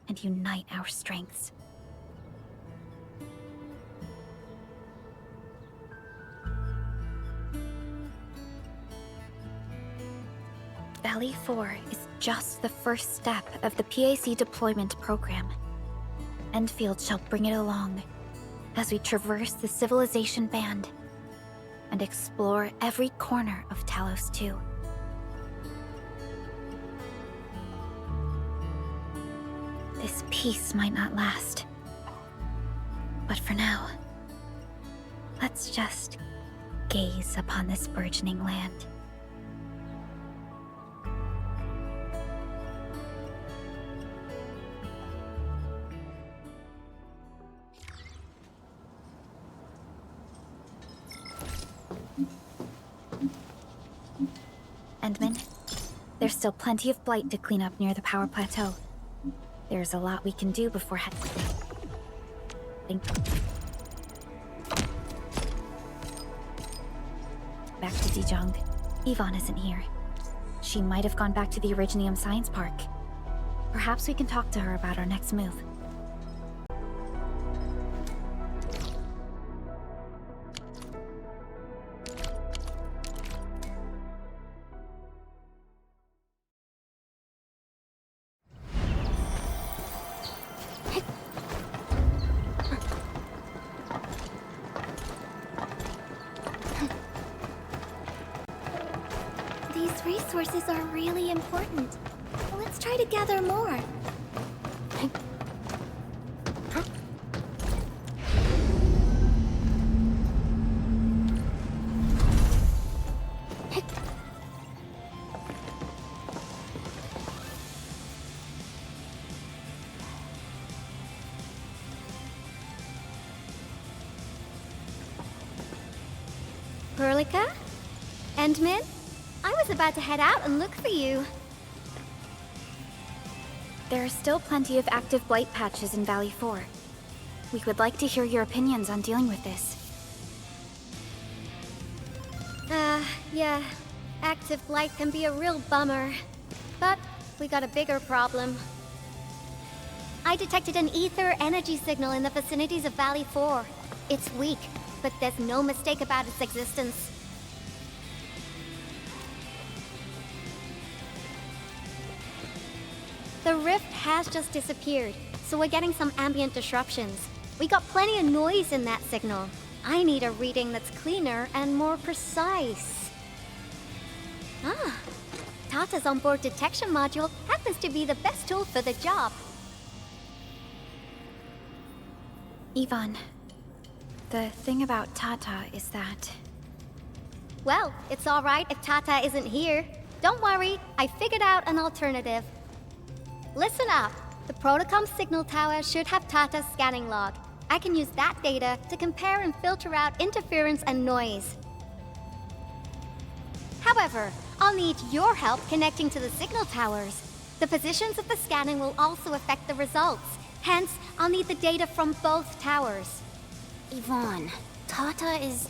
and unite our strengths. Valley 4 is just the first step of the PAC deployment program. Endfield shall bring it along as we traverse the Civilization Band and explore every corner of Talos 2. This peace might not last, but for now, let's just gaze upon this burgeoning land. Endman, there's still plenty of blight to clean up near the power plateau. There's a lot we can do before back to Dijong. Yvonne isn't here. She might have gone back to the Originium Science Park. Perhaps we can talk to her about our next move. These resources are really important. Let's try to gather more. Perlica? Endman? I was about to head out and look for you. There are still plenty of active blight patches in Valley 4. We would like to hear your opinions on dealing with this. Yeah. Active blight can be a real bummer. But we got a bigger problem. I detected an ether energy signal in the vicinities of Valley 4. It's weak, but there's no mistake about its existence. The rift has just disappeared, so we're getting some ambient disruptions. We got plenty of noise in that signal. I need a reading that's cleaner and more precise. Tata's onboard detection module happens to be the best tool for the job. Yvonne, the thing about Tata is that... Well, it's alright if Tata isn't here. Don't worry, I figured out an alternative. Listen up. The Protocom signal tower should have Tata's scanning log. I can use that data to compare and filter out interference and noise. However, I'll need your help connecting to the signal towers. The positions of the scanning will also affect the results. Hence, I'll need the data from both towers. Yvonne, Tata is...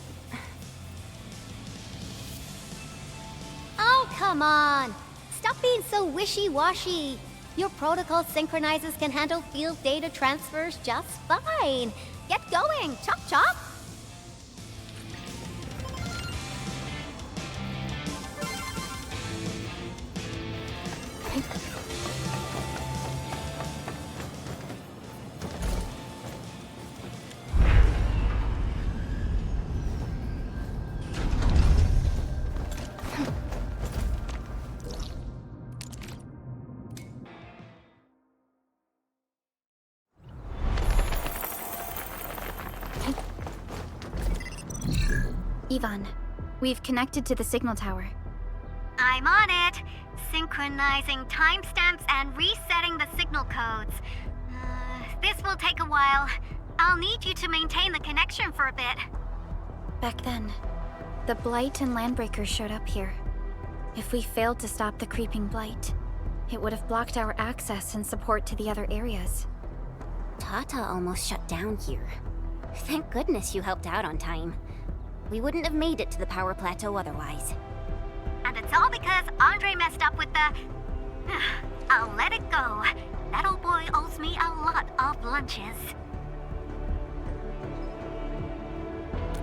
Oh, come on! Stop being so wishy-washy. Your protocol synchronizers can handle field data transfers just fine. Get going, chop chop! Yvonne, we've connected to the signal tower. I'm on it. Synchronizing timestamps and resetting the signal codes. This will take a while. I'll need you to maintain the connection for a bit. Back then, the Blight and Landbreakers showed up here. If we failed to stop the creeping Blight, it would have blocked our access and support to the other areas. Tata almost shut down here. Thank goodness you helped out on time. We wouldn't have made it to the power plateau otherwise. And it's all because Andre messed up with the... I'll let it go. That old boy owes me a lot of lunches.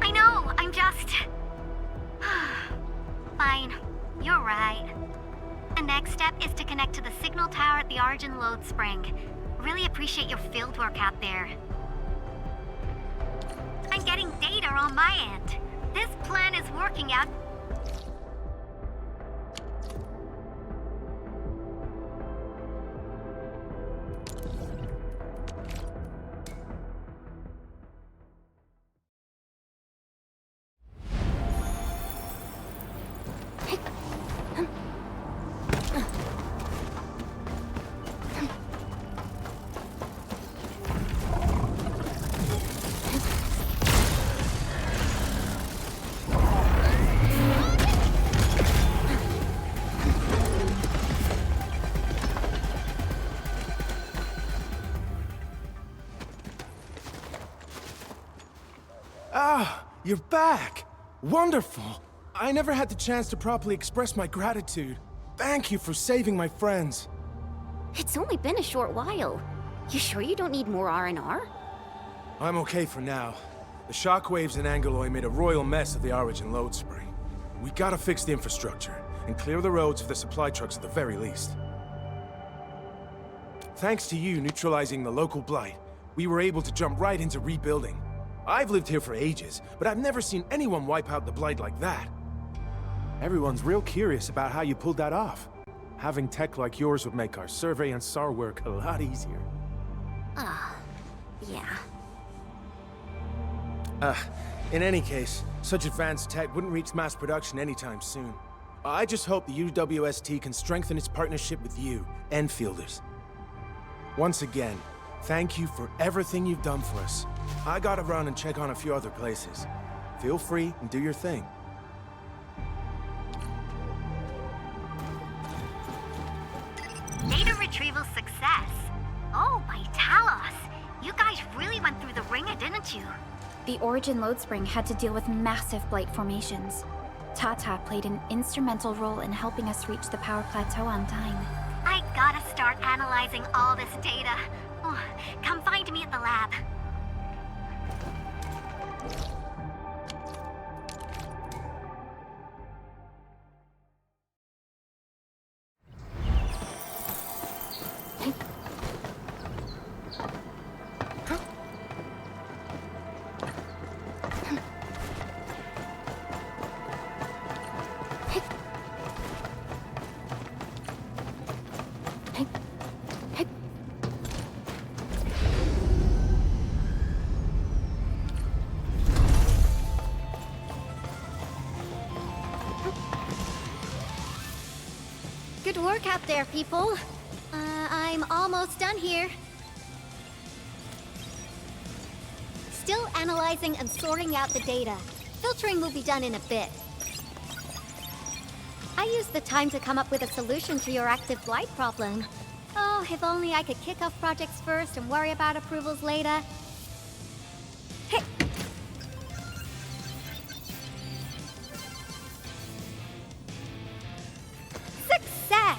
I know, I'm just... Fine, you're right. The next step is to connect to the signal tower at the Origin Load Spring. Really appreciate your fieldwork out there. I'm getting data on my end. This plan is working out. You're back! Wonderful! I never had the chance to properly express my gratitude. Thank you for saving my friends. It's only been a short while. You sure you don't need more R&R? I'm okay for now. The shockwaves in Angeloy made a royal mess of the Origin Load Spring. We gotta fix the infrastructure, and clear the roads for the supply trucks at the very least. Thanks to you neutralizing the local Blight, we were able to jump right into rebuilding. I've lived here for ages, but I've never seen anyone wipe out the Blight like that. Everyone's real curious about how you pulled that off. Having tech like yours would make our survey and SAR work a lot easier. Yeah. In any case, such advanced tech wouldn't reach mass production anytime soon. I just hope the UWST can strengthen its partnership with you, Enfielders. Once again, thank you for everything you've done for us. I gotta run and check on a few other places. Feel free and do your thing. Data retrieval success. Oh, my Talos. You guys really went through the ringer, didn't you? The Origin Load Spring had to deal with massive Blight formations. Tata played an instrumental role in helping us reach the power plateau on time. I gotta start analyzing all this data. Oh, come find me at the lab. Good work out there, people. I'm almost done here. Still analyzing and sorting out the data. Filtering will be done in a bit. I used the time to come up with a solution to your active blight problem. Oh, if only I could kick off projects first and worry about approvals later. Hey! Success!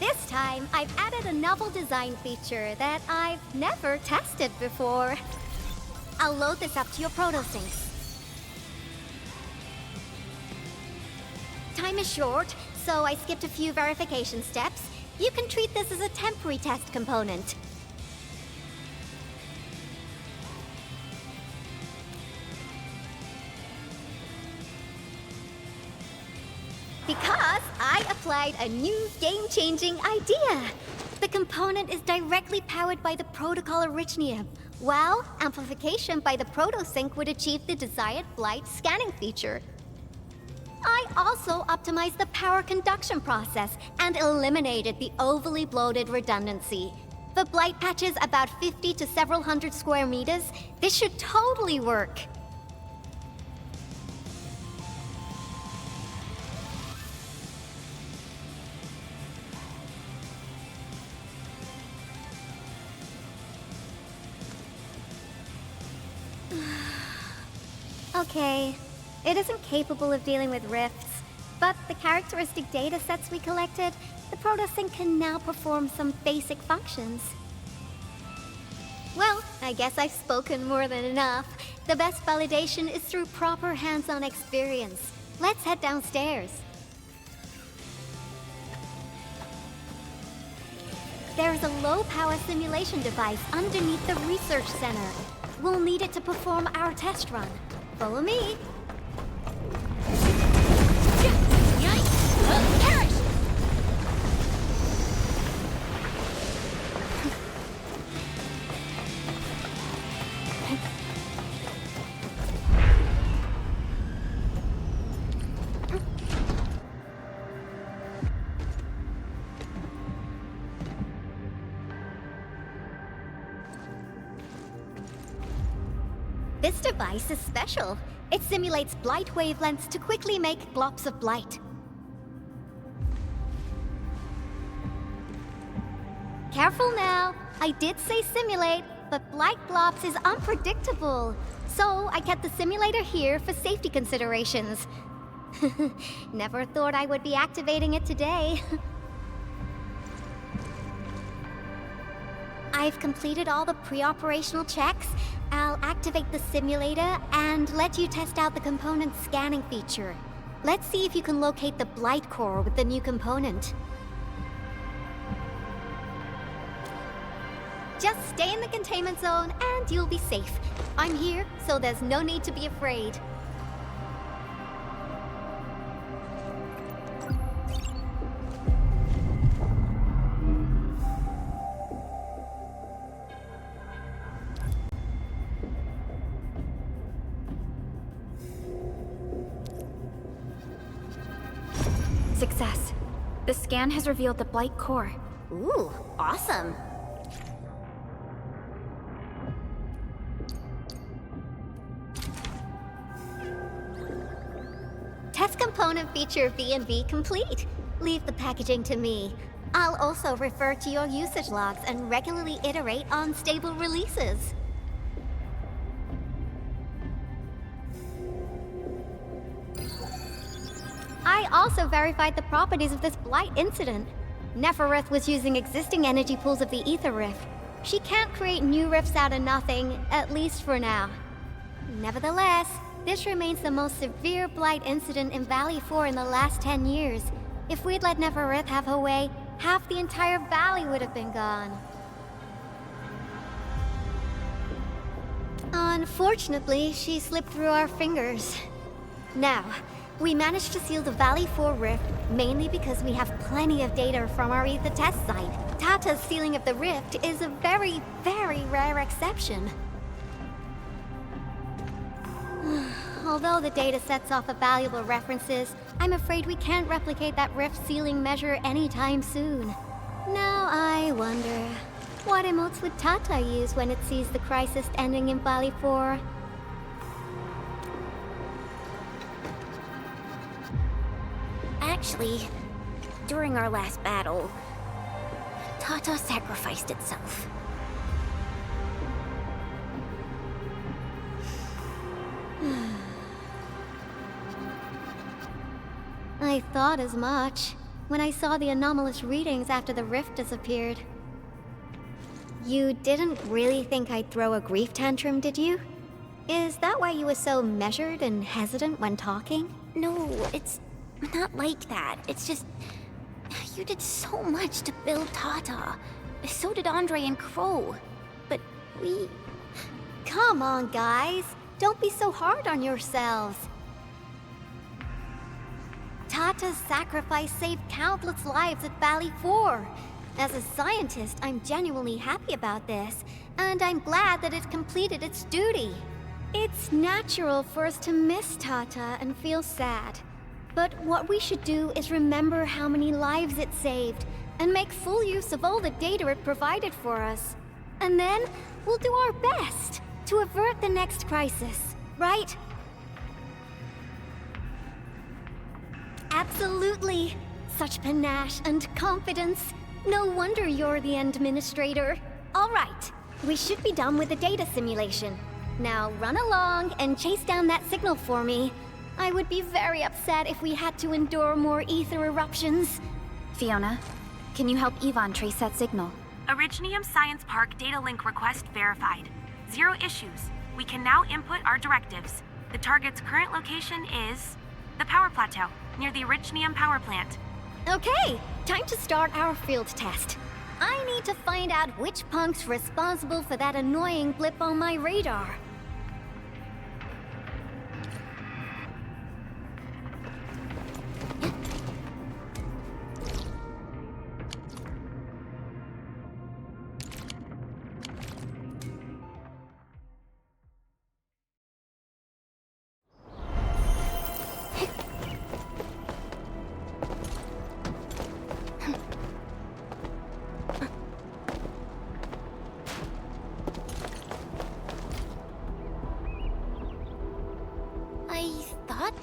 This time, I've added a novel design feature that I've never tested before. I'll load this up to your protosyncs. Time is short, so I skipped a few verification steps. You can treat this as a temporary test component. Because I applied a new game-changing idea. The component is directly powered by the protocol Originium, while amplification by the protosync would achieve the desired blight scanning feature. I also optimized the power conduction process and eliminated the overly bloated redundancy. For blight patches about 50 to several hundred square meters, this should totally work. Okay. It isn't capable of dealing with rifts, but the characteristic data sets we collected, the protosync can now perform some basic functions. Well, I guess I've spoken more than enough. The best validation is through proper hands-on experience. Let's head downstairs. There's a low-power simulation device underneath the research center. We'll need it to perform our test run. Follow me. Perish! This device is special. It simulates blight wavelengths to quickly make globs of blight. Careful now. I did say simulate, but blight globs is unpredictable. So I kept the simulator here for safety considerations. Never thought I would be activating it today. I've completed all the pre-operational checks. I'll activate the simulator and let you test out the component scanning feature. Let's see if you can locate the blight core with the new component. Just stay in the containment zone and you'll be safe. I'm here, so there's no need to be afraid. Success. The scan has revealed the blight core. Ooh, awesome. Test component feature V&V complete. Leave the packaging to me. I'll also refer to your usage logs and regularly iterate on stable releases. I also verified the properties of this blight incident. Nefereth was using existing energy pools of the Ether Rift. She can't create new rifts out of nothing, at least for now. Nevertheless, this remains the most severe blight incident in Valley 4 in the last 10 years. If we'd let Nefereth have her way, half the entire valley would have been gone. Unfortunately, she slipped through our fingers. Now, we managed to seal the Valley 4 rift mainly because we have plenty of data from our Ether test site. Tata's sealing of the rift is a very, very rare exception. Although the data sets off of valuable references, I'm afraid we can't replicate that rift sealing measure anytime soon. Now I wonder, what emotes would Tata use when it sees the crisis ending in Valley 4? Actually, during our last battle, Tata sacrificed itself. I thought as much when I saw the anomalous readings after the rift disappeared. You didn't really think I'd throw a grief tantrum, did you? Is that why you were so measured and hesitant when talking? No, it's not like that. It's just... you did so much to build Tata. So did Andre and Crow. But we... Come on, guys. Don't be so hard on yourselves. Tata's sacrifice saved countless lives at Valley 4. As a scientist, I'm genuinely happy about this, and I'm glad that it completed its duty. It's natural for us to miss Tata and feel sad. But what we should do is remember how many lives it saved, and make full use of all the data it provided for us. And then, we'll do our best to avert the next crisis, right? Absolutely! Such panache and confidence. No wonder you're the administrator. All right, we should be done with the data simulation. Now run along and chase down that signal for me. I would be very upset if we had to endure more ether eruptions. Fiona, can you help Yvonne trace that signal? Originium Science Park data link request verified. 0 issues. We can now input our directives. The target's current location is the power plateau, near the Originium power plant. Okay, time to start our field test. I need to find out which punk's responsible for that annoying blip on my radar.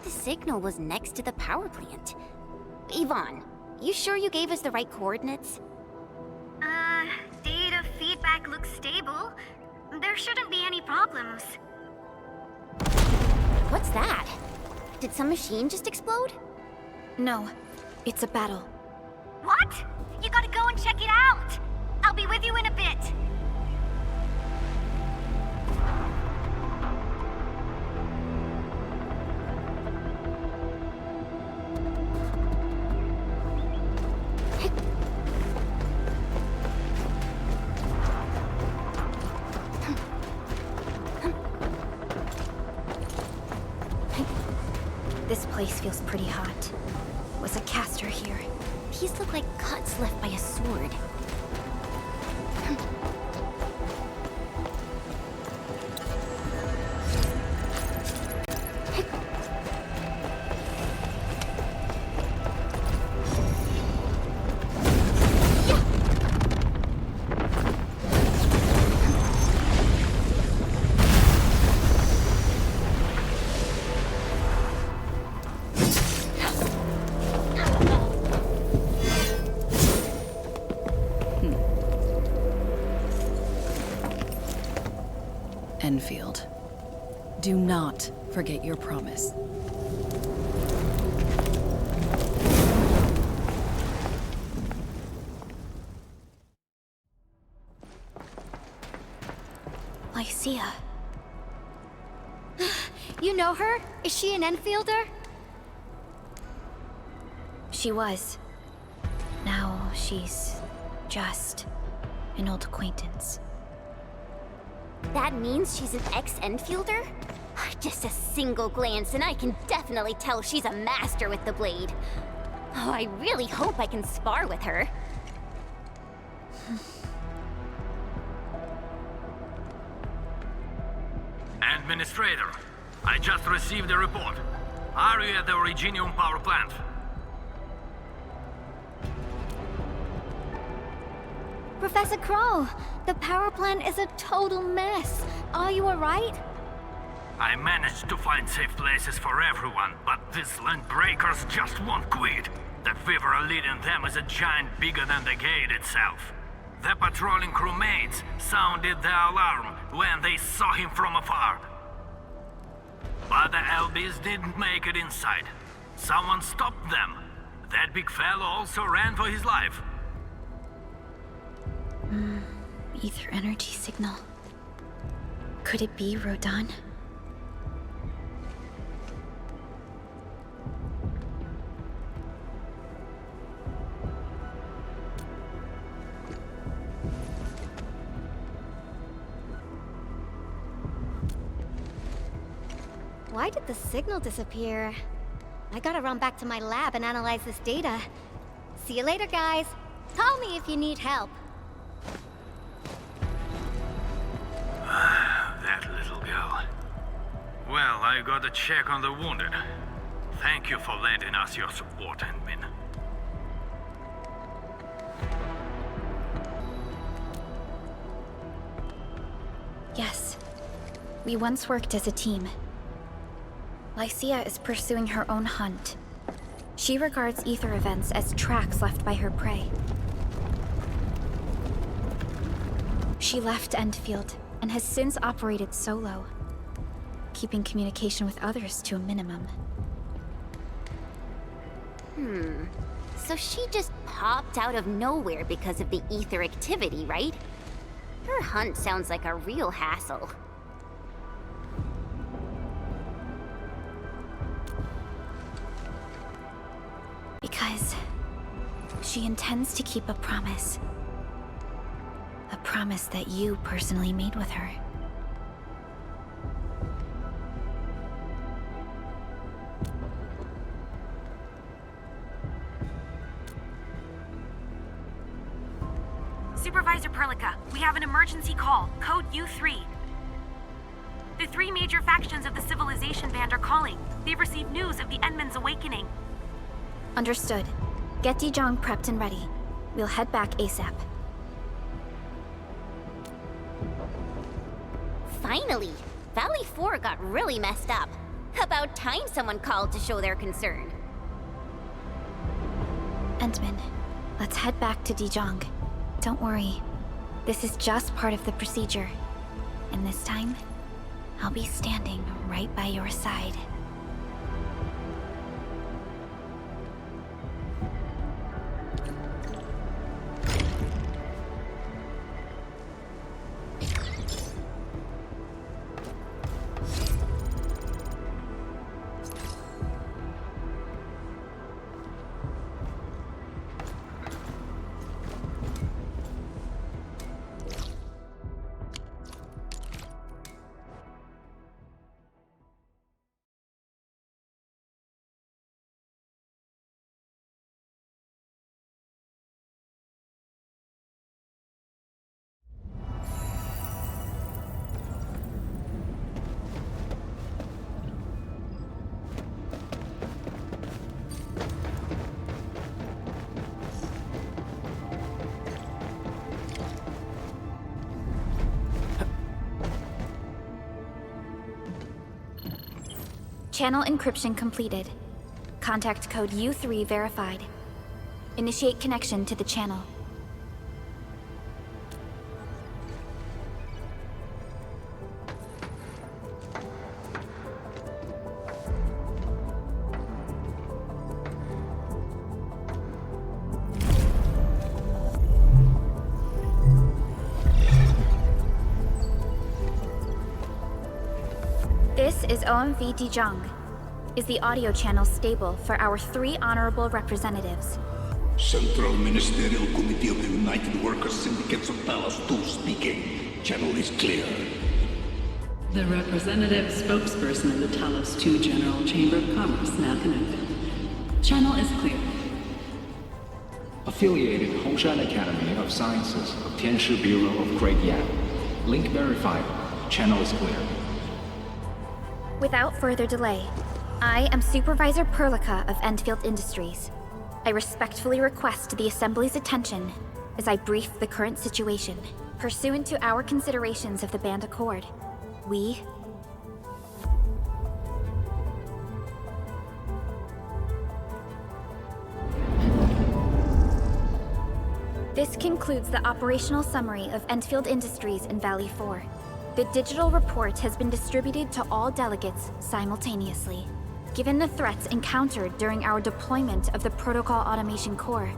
Signal was next to the power plant. Yvonne, you sure you gave us the right coordinates? Data feedback looks stable. There shouldn't be any problems. What's that? Did some machine just explode? No, it's a battle. What? You gotta go and check it out! I'll be with you in a bit. This place feels pretty hot. Was a caster here? These look like cuts left by a sword. Endfield. Do not forget your promise. Lycia. You know her? Is she an Enfielder? She was. Now she's just an old acquaintance. That means she's an ex-Endfielder? Just a single glance and I can definitely tell she's a master with the blade. Oh, I really hope I can spar with her. Administrator, I just received a report. Are you at the Originium power plant? Professor Crow, the power plant is a total mess. Are you alright? I managed to find safe places for everyone, but these land breakers just won't quit. The fever leading them is a giant bigger than the gate itself. The patrolling crewmates sounded the alarm when they saw him from afar. But the LBs didn't make it inside. Someone stopped them. That big fellow also ran for his life. Ether energy signal. Could it be Rodan? Why did the signal disappear? I gotta run back to my lab and analyze this data. See you later, guys. Call me if you need help. That little girl. Well, I got a check on the wounded. Thank you for lending us your support, Endmin. Yes. We once worked as a team. Lycia is pursuing her own hunt. She regards ether events as tracks left by her prey. She left Endfield and has since operated solo, keeping communication with others to a minimum. So she just popped out of nowhere because of the ether activity, right? Her hunt sounds like a real hassle. Because she intends to keep a promise. A promise that you personally made with her. Supervisor Perlica, we have an emergency call. Code U3. The three major factions of the Civilization Band are calling. They've received news of the Endman's awakening. Understood. Get Dijong prepped and ready. We'll head back ASAP. Finally! Valley 4 got really messed up. About time someone called to show their concern. Endman, let's head back to Dijong. Don't worry. This is just part of the procedure. And this time, I'll be standing right by your side. Channel encryption completed. Contact code U3 verified. Initiate connection to the channel. This is OMV Dijong. Is the audio channel stable for our 3 honorable representatives? Central Ministerial Committee of the United Workers Syndicates of Talos 2 speaking. Channel is clear. The representative spokesperson of the Talos 2 General Chamber of Commerce now connected. Channel is clear. Affiliated Hongshan Academy of Sciences of Tianshi Bureau of Great Yan. Link verified. Channel is clear. Without further delay, I am Supervisor Perlica of Endfield Industries. I respectfully request the Assembly's attention as I brief the current situation. Pursuant to our considerations of the Band Accord, we... This concludes the operational summary of Endfield Industries in Valley 4. The digital report has been distributed to all delegates simultaneously. Given the threats encountered during our deployment of the Protocol Automation Core,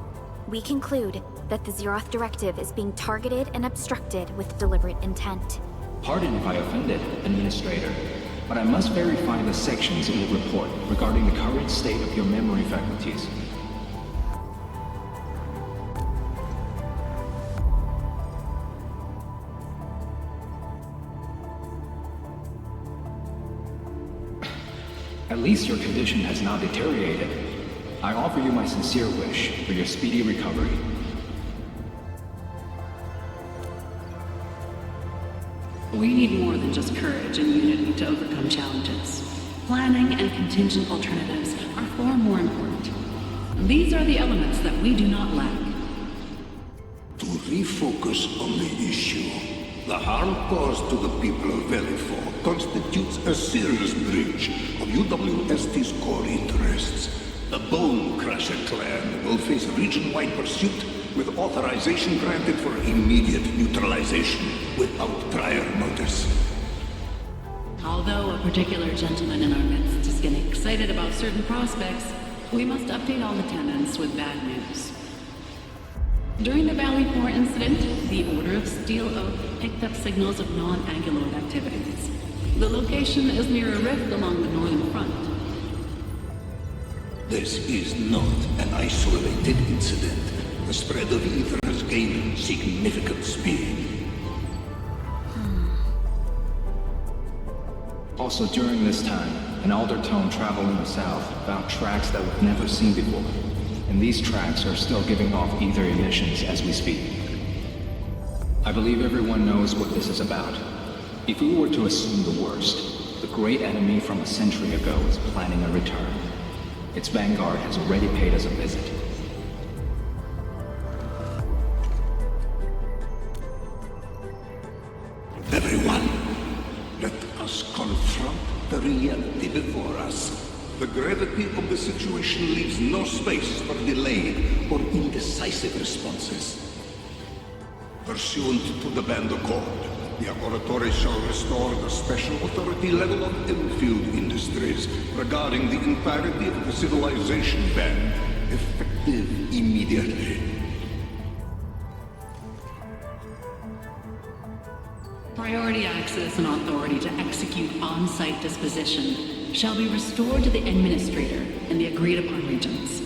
we conclude that the Zeroth Directive is being targeted and obstructed with deliberate intent. Pardon if I offended, Administrator, but I must verify the sections in the report regarding the current state of your memory faculties. At least your condition has not deteriorated. I offer you my sincere wish for your speedy recovery. We need more than just courage and unity to overcome challenges. Planning and contingent alternatives are far more important. These are the elements that we do not lack. To refocus on the issue, the harm caused to the people of Valley 4 constitutes a serious breach of UWST's core interests. The Bone Crusher clan will face region-wide pursuit with authorization granted for immediate neutralization without prior notice. Although a particular gentleman in our midst is getting excited about certain prospects, we must update all attendants with bad news. During the Valley 4 incident, the Order of Steel Oath picked up signals of non-Anguloid activities. The location is near a rift along the northern front. This is not an isolated incident. The spread of ether has gained significant speed. Also during this time, an Aldertone traveling south found tracks that we've never seen before. And these tracks are still giving off ether emissions as we speak. I believe everyone knows what this is about. If we were to assume the worst, the great enemy from a century ago is planning a return. Its vanguard has already paid us a visit. Everyone, let us confront the reality before us. The gravity of the situation leaves no space for delayed or indecisive responses. Pursuant to the Band Accord, the Laboratory shall restore the special authority level of Endfield Industries regarding the entirety of the civilization band, effective immediately. Priority access and authority to execute on-site disposition shall be restored to the Administrator in the agreed-upon regions.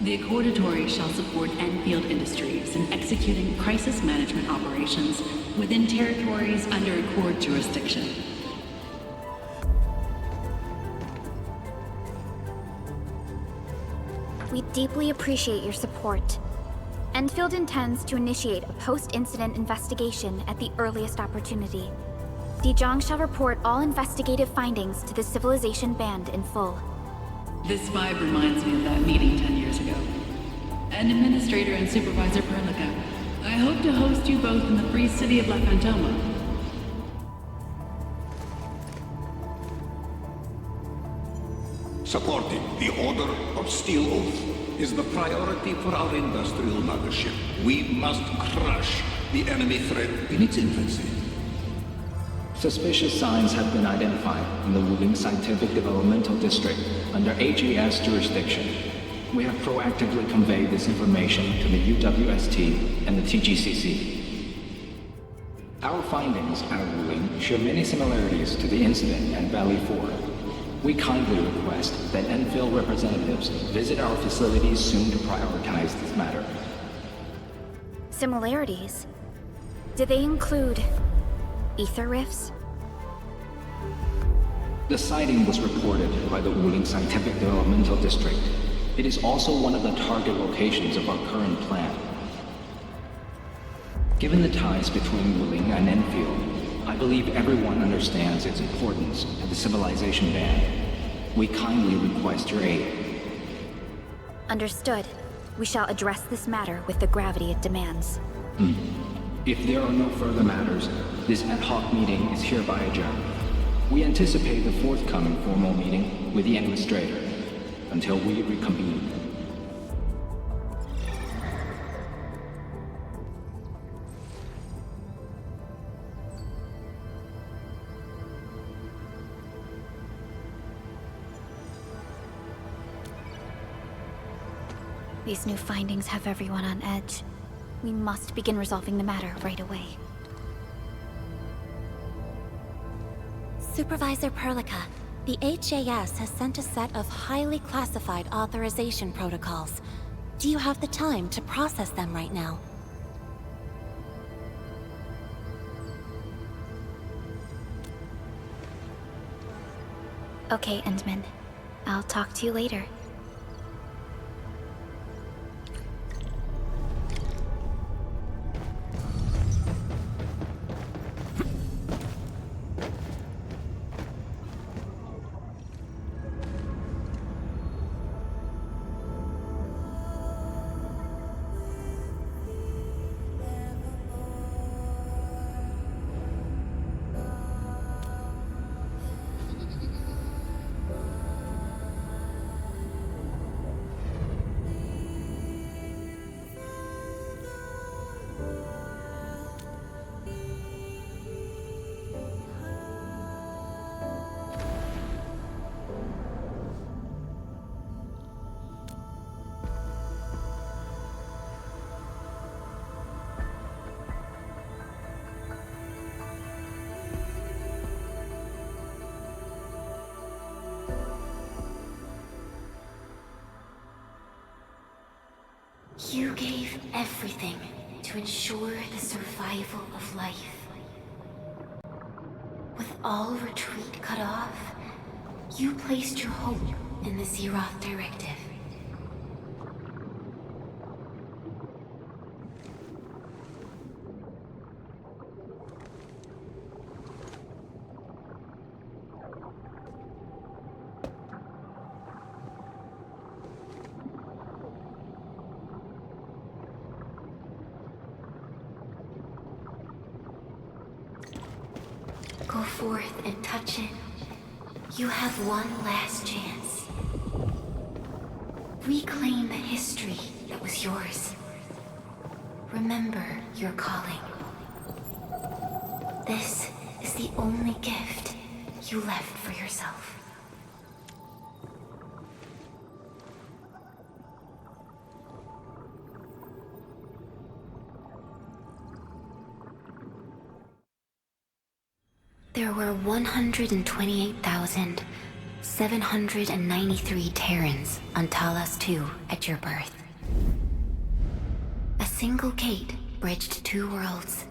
The Accordatory shall support Endfield Industries in executing crisis management operations within territories under Accord jurisdiction. We deeply appreciate your support. Endfield intends to initiate a post-incident investigation at the earliest opportunity. Dijong shall report all investigative findings to the Civilization Band in full. This vibe reminds me of that meeting 10 years ago. And Administrator and Supervisor Perlica, I hope to host you both in the free city of La Fantoma. Supporting the Order of Steel Oath is the priority for our industrial mothership. We must crush the enemy threat in its infancy. Suspicious signs have been identified in the Wuling Scientific Developmental District under AGS jurisdiction. We have proactively conveyed this information to the UWST and the TGCC. Our findings at Wuling show many similarities to the incident at Valley 4. We kindly request that Endfield representatives visit our facilities soon to prioritize this matter. Similarities? Do they include ether rifts? The sighting was reported by the Wuling Scientific Developmental District. It is also one of the target locations of our current plan. Given the ties between Wuling and Endfield, I believe everyone understands its importance to the civilization band. We kindly request your aid. Understood. We shall address this matter with the gravity it demands. If there are no further matters, this ad hoc meeting is hereby adjourned. We anticipate the forthcoming formal meeting with the Administrator until we reconvene. These new findings have everyone on edge. We must begin resolving the matter right away. Supervisor Perlica, the HAS has sent a set of highly classified authorization protocols. Do you have the time to process them right now? Okay, Endman. I'll talk to you later. You gave everything to ensure the survival of life. With all retreat cut off, you placed your hope in the Zeroth Directive. Go forth and touch it. You have one last chance. Reclaim the history that was yours. Remember your calling. This is the only gift you left for yourself. There were 128,793 Terrans on Talos II at your birth. A single gate bridged two worlds.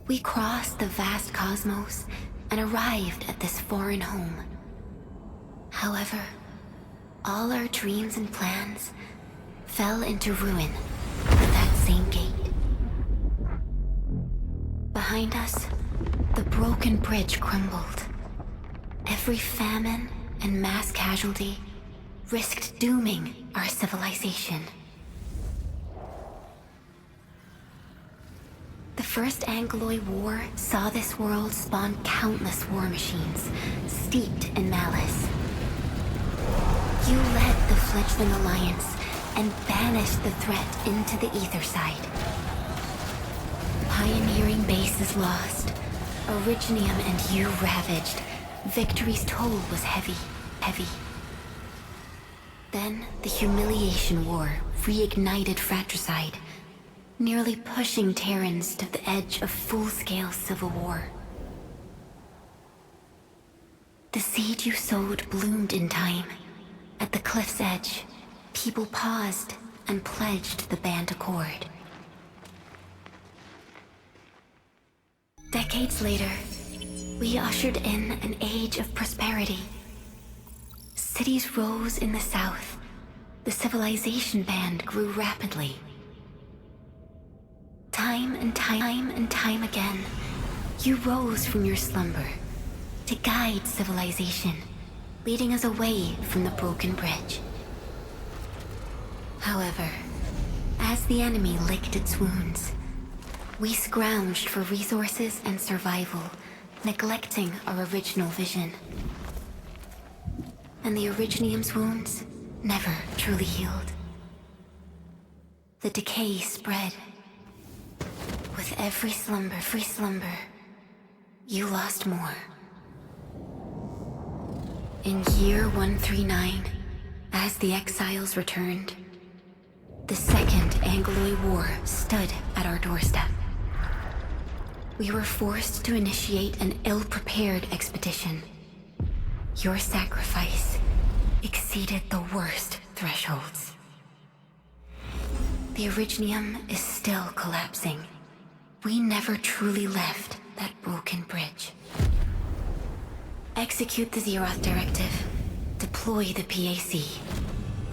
We crossed the vast cosmos and arrived at this foreign home. However, all our dreams and plans fell into ruin at that same gate. Behind us, the broken bridge crumbled. Every famine and mass casualty risked dooming our civilization. The First Angloid War saw this world spawn countless war machines, steeped in malice. You led the fledgling alliance and banished the threat into the ether side. Pioneering bases lost, Originium and you ravaged. Victory's toll was heavy, heavy. Then the Humiliation War reignited fratricide, nearly pushing Terrans to the edge of full-scale civil war. The seed you sowed bloomed in time. At the cliff's edge, people paused and pledged the Band Accord. Decades later, we ushered in an age of prosperity. Cities rose in the south. The civilization band grew rapidly. Time and time again, You rose from your slumber to guide civilization, leading us away from the broken bridge. However, as the enemy licked its wounds, we scrounged for resources and survival, neglecting our original vision. And the Originium's wounds never truly healed. The decay spread. With every slumber, you lost more. In year 139, as the exiles returned, the Second Angloid War stood at our doorstep. We were forced to initiate an ill-prepared expedition. Your sacrifice exceeded the worst thresholds. The Originium is still collapsing. We never truly left that broken bridge. Execute the Zeroth Directive. Deploy the PAC.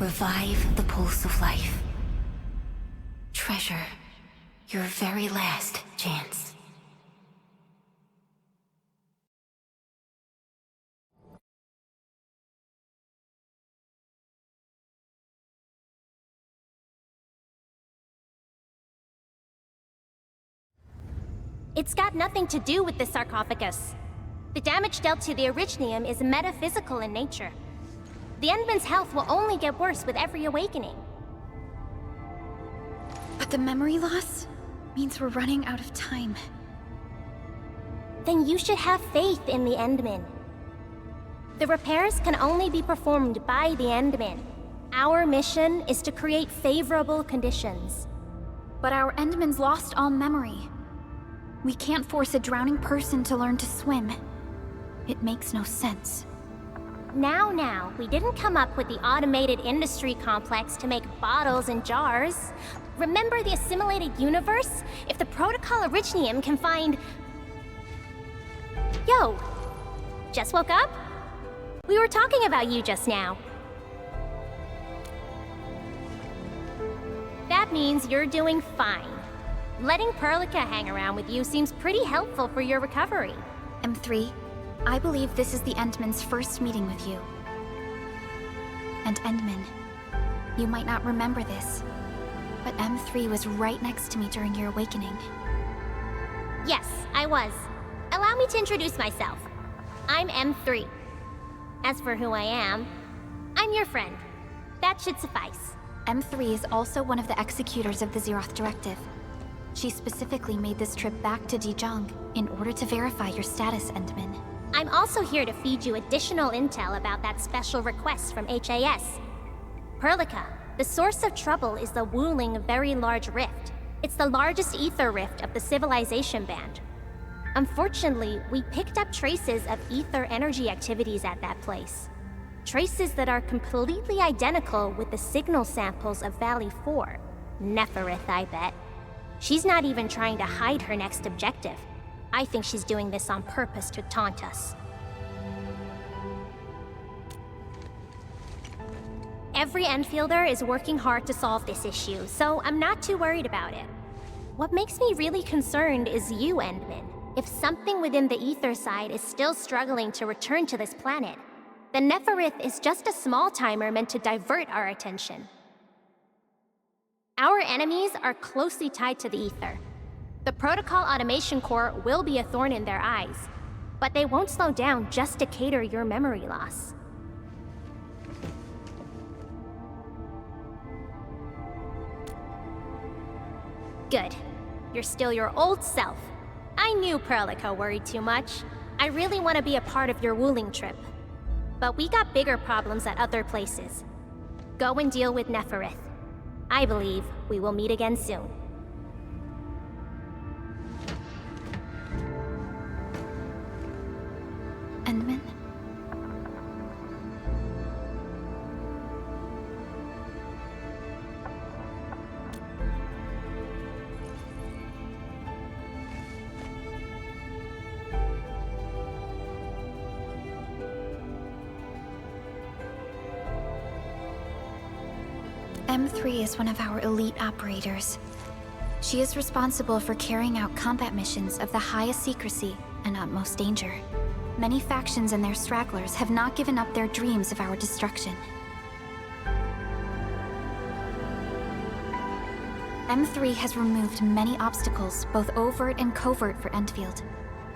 Revive the Pulse of Life. Treasure your very last chance. It's got nothing to do with the sarcophagus. The damage dealt to the Originium is metaphysical in nature. The Endman's health will only get worse with every awakening. But the memory loss means we're running out of time. Then you should have faith in the Endman. The repairs can only be performed by the Endman. Our mission is to create favorable conditions. But our Endman's lost all memory. We can't force a drowning person to learn to swim. It makes no sense. Now, we didn't come up with the automated industry complex to make bottles and jars. Remember the assimilated universe? If the Protocol Originium can find... Yo! Just woke up? We were talking about you just now. That means you're doing fine. Letting Perlica hang around with you seems pretty helpful for your recovery. M3, I believe this is the Endman's first meeting with you. And Endman, you might not remember this, but M3 was right next to me during your awakening. Yes, I was. Allow me to introduce myself. I'm M3. As for who I am, I'm your friend. That should suffice. M3 is also one of the executors of the Zeroth Directive. She specifically made this trip back to Dijon in order to verify your status, Endman. I'm also here to feed you additional intel about that special request from HAS. Perlica, the source of trouble is the Wuling Very Large Rift. It's the largest ether rift of the Civilization Band. Unfortunately, we picked up traces of ether energy activities at that place. Traces that are completely identical with the signal samples of Valley 4. Neferith, I bet. She's not even trying to hide her next objective. I think she's doing this on purpose to taunt us. Every Endfielder is working hard to solve this issue, so I'm not too worried about it. What makes me really concerned is you, Endman. If something within the ether side is still struggling to return to this planet, then Neferith is just a small timer meant to divert our attention. Our enemies are closely tied to the ether. The Protocol Automation Core will be a thorn in their eyes, but they won't slow down just to cater your memory loss. Good. You're still your old self. I knew Perlica worried too much. I really want to be a part of your Wuling trip. But we got bigger problems at other places. Go and deal with Neferith. I believe we will meet again soon. Endman? M3 is one of our elite operators. She is responsible for carrying out combat missions of the highest secrecy and utmost danger. Many factions and their stragglers have not given up their dreams of our destruction. M3 has removed many obstacles, both overt and covert, for Endfield.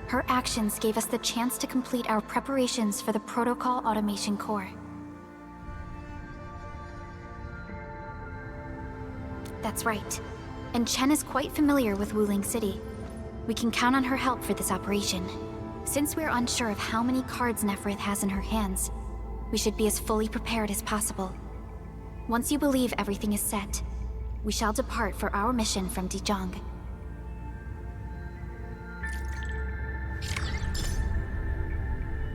Her actions gave us the chance to complete our preparations for the Protocol Automation Core. That's right. And Chen is quite familiar with Wuling City. We can count on her help for this operation. Since we're unsure of how many cards Neferith has in her hands, we should be as fully prepared as possible. Once you believe everything is set, we shall depart for our mission from Dijong.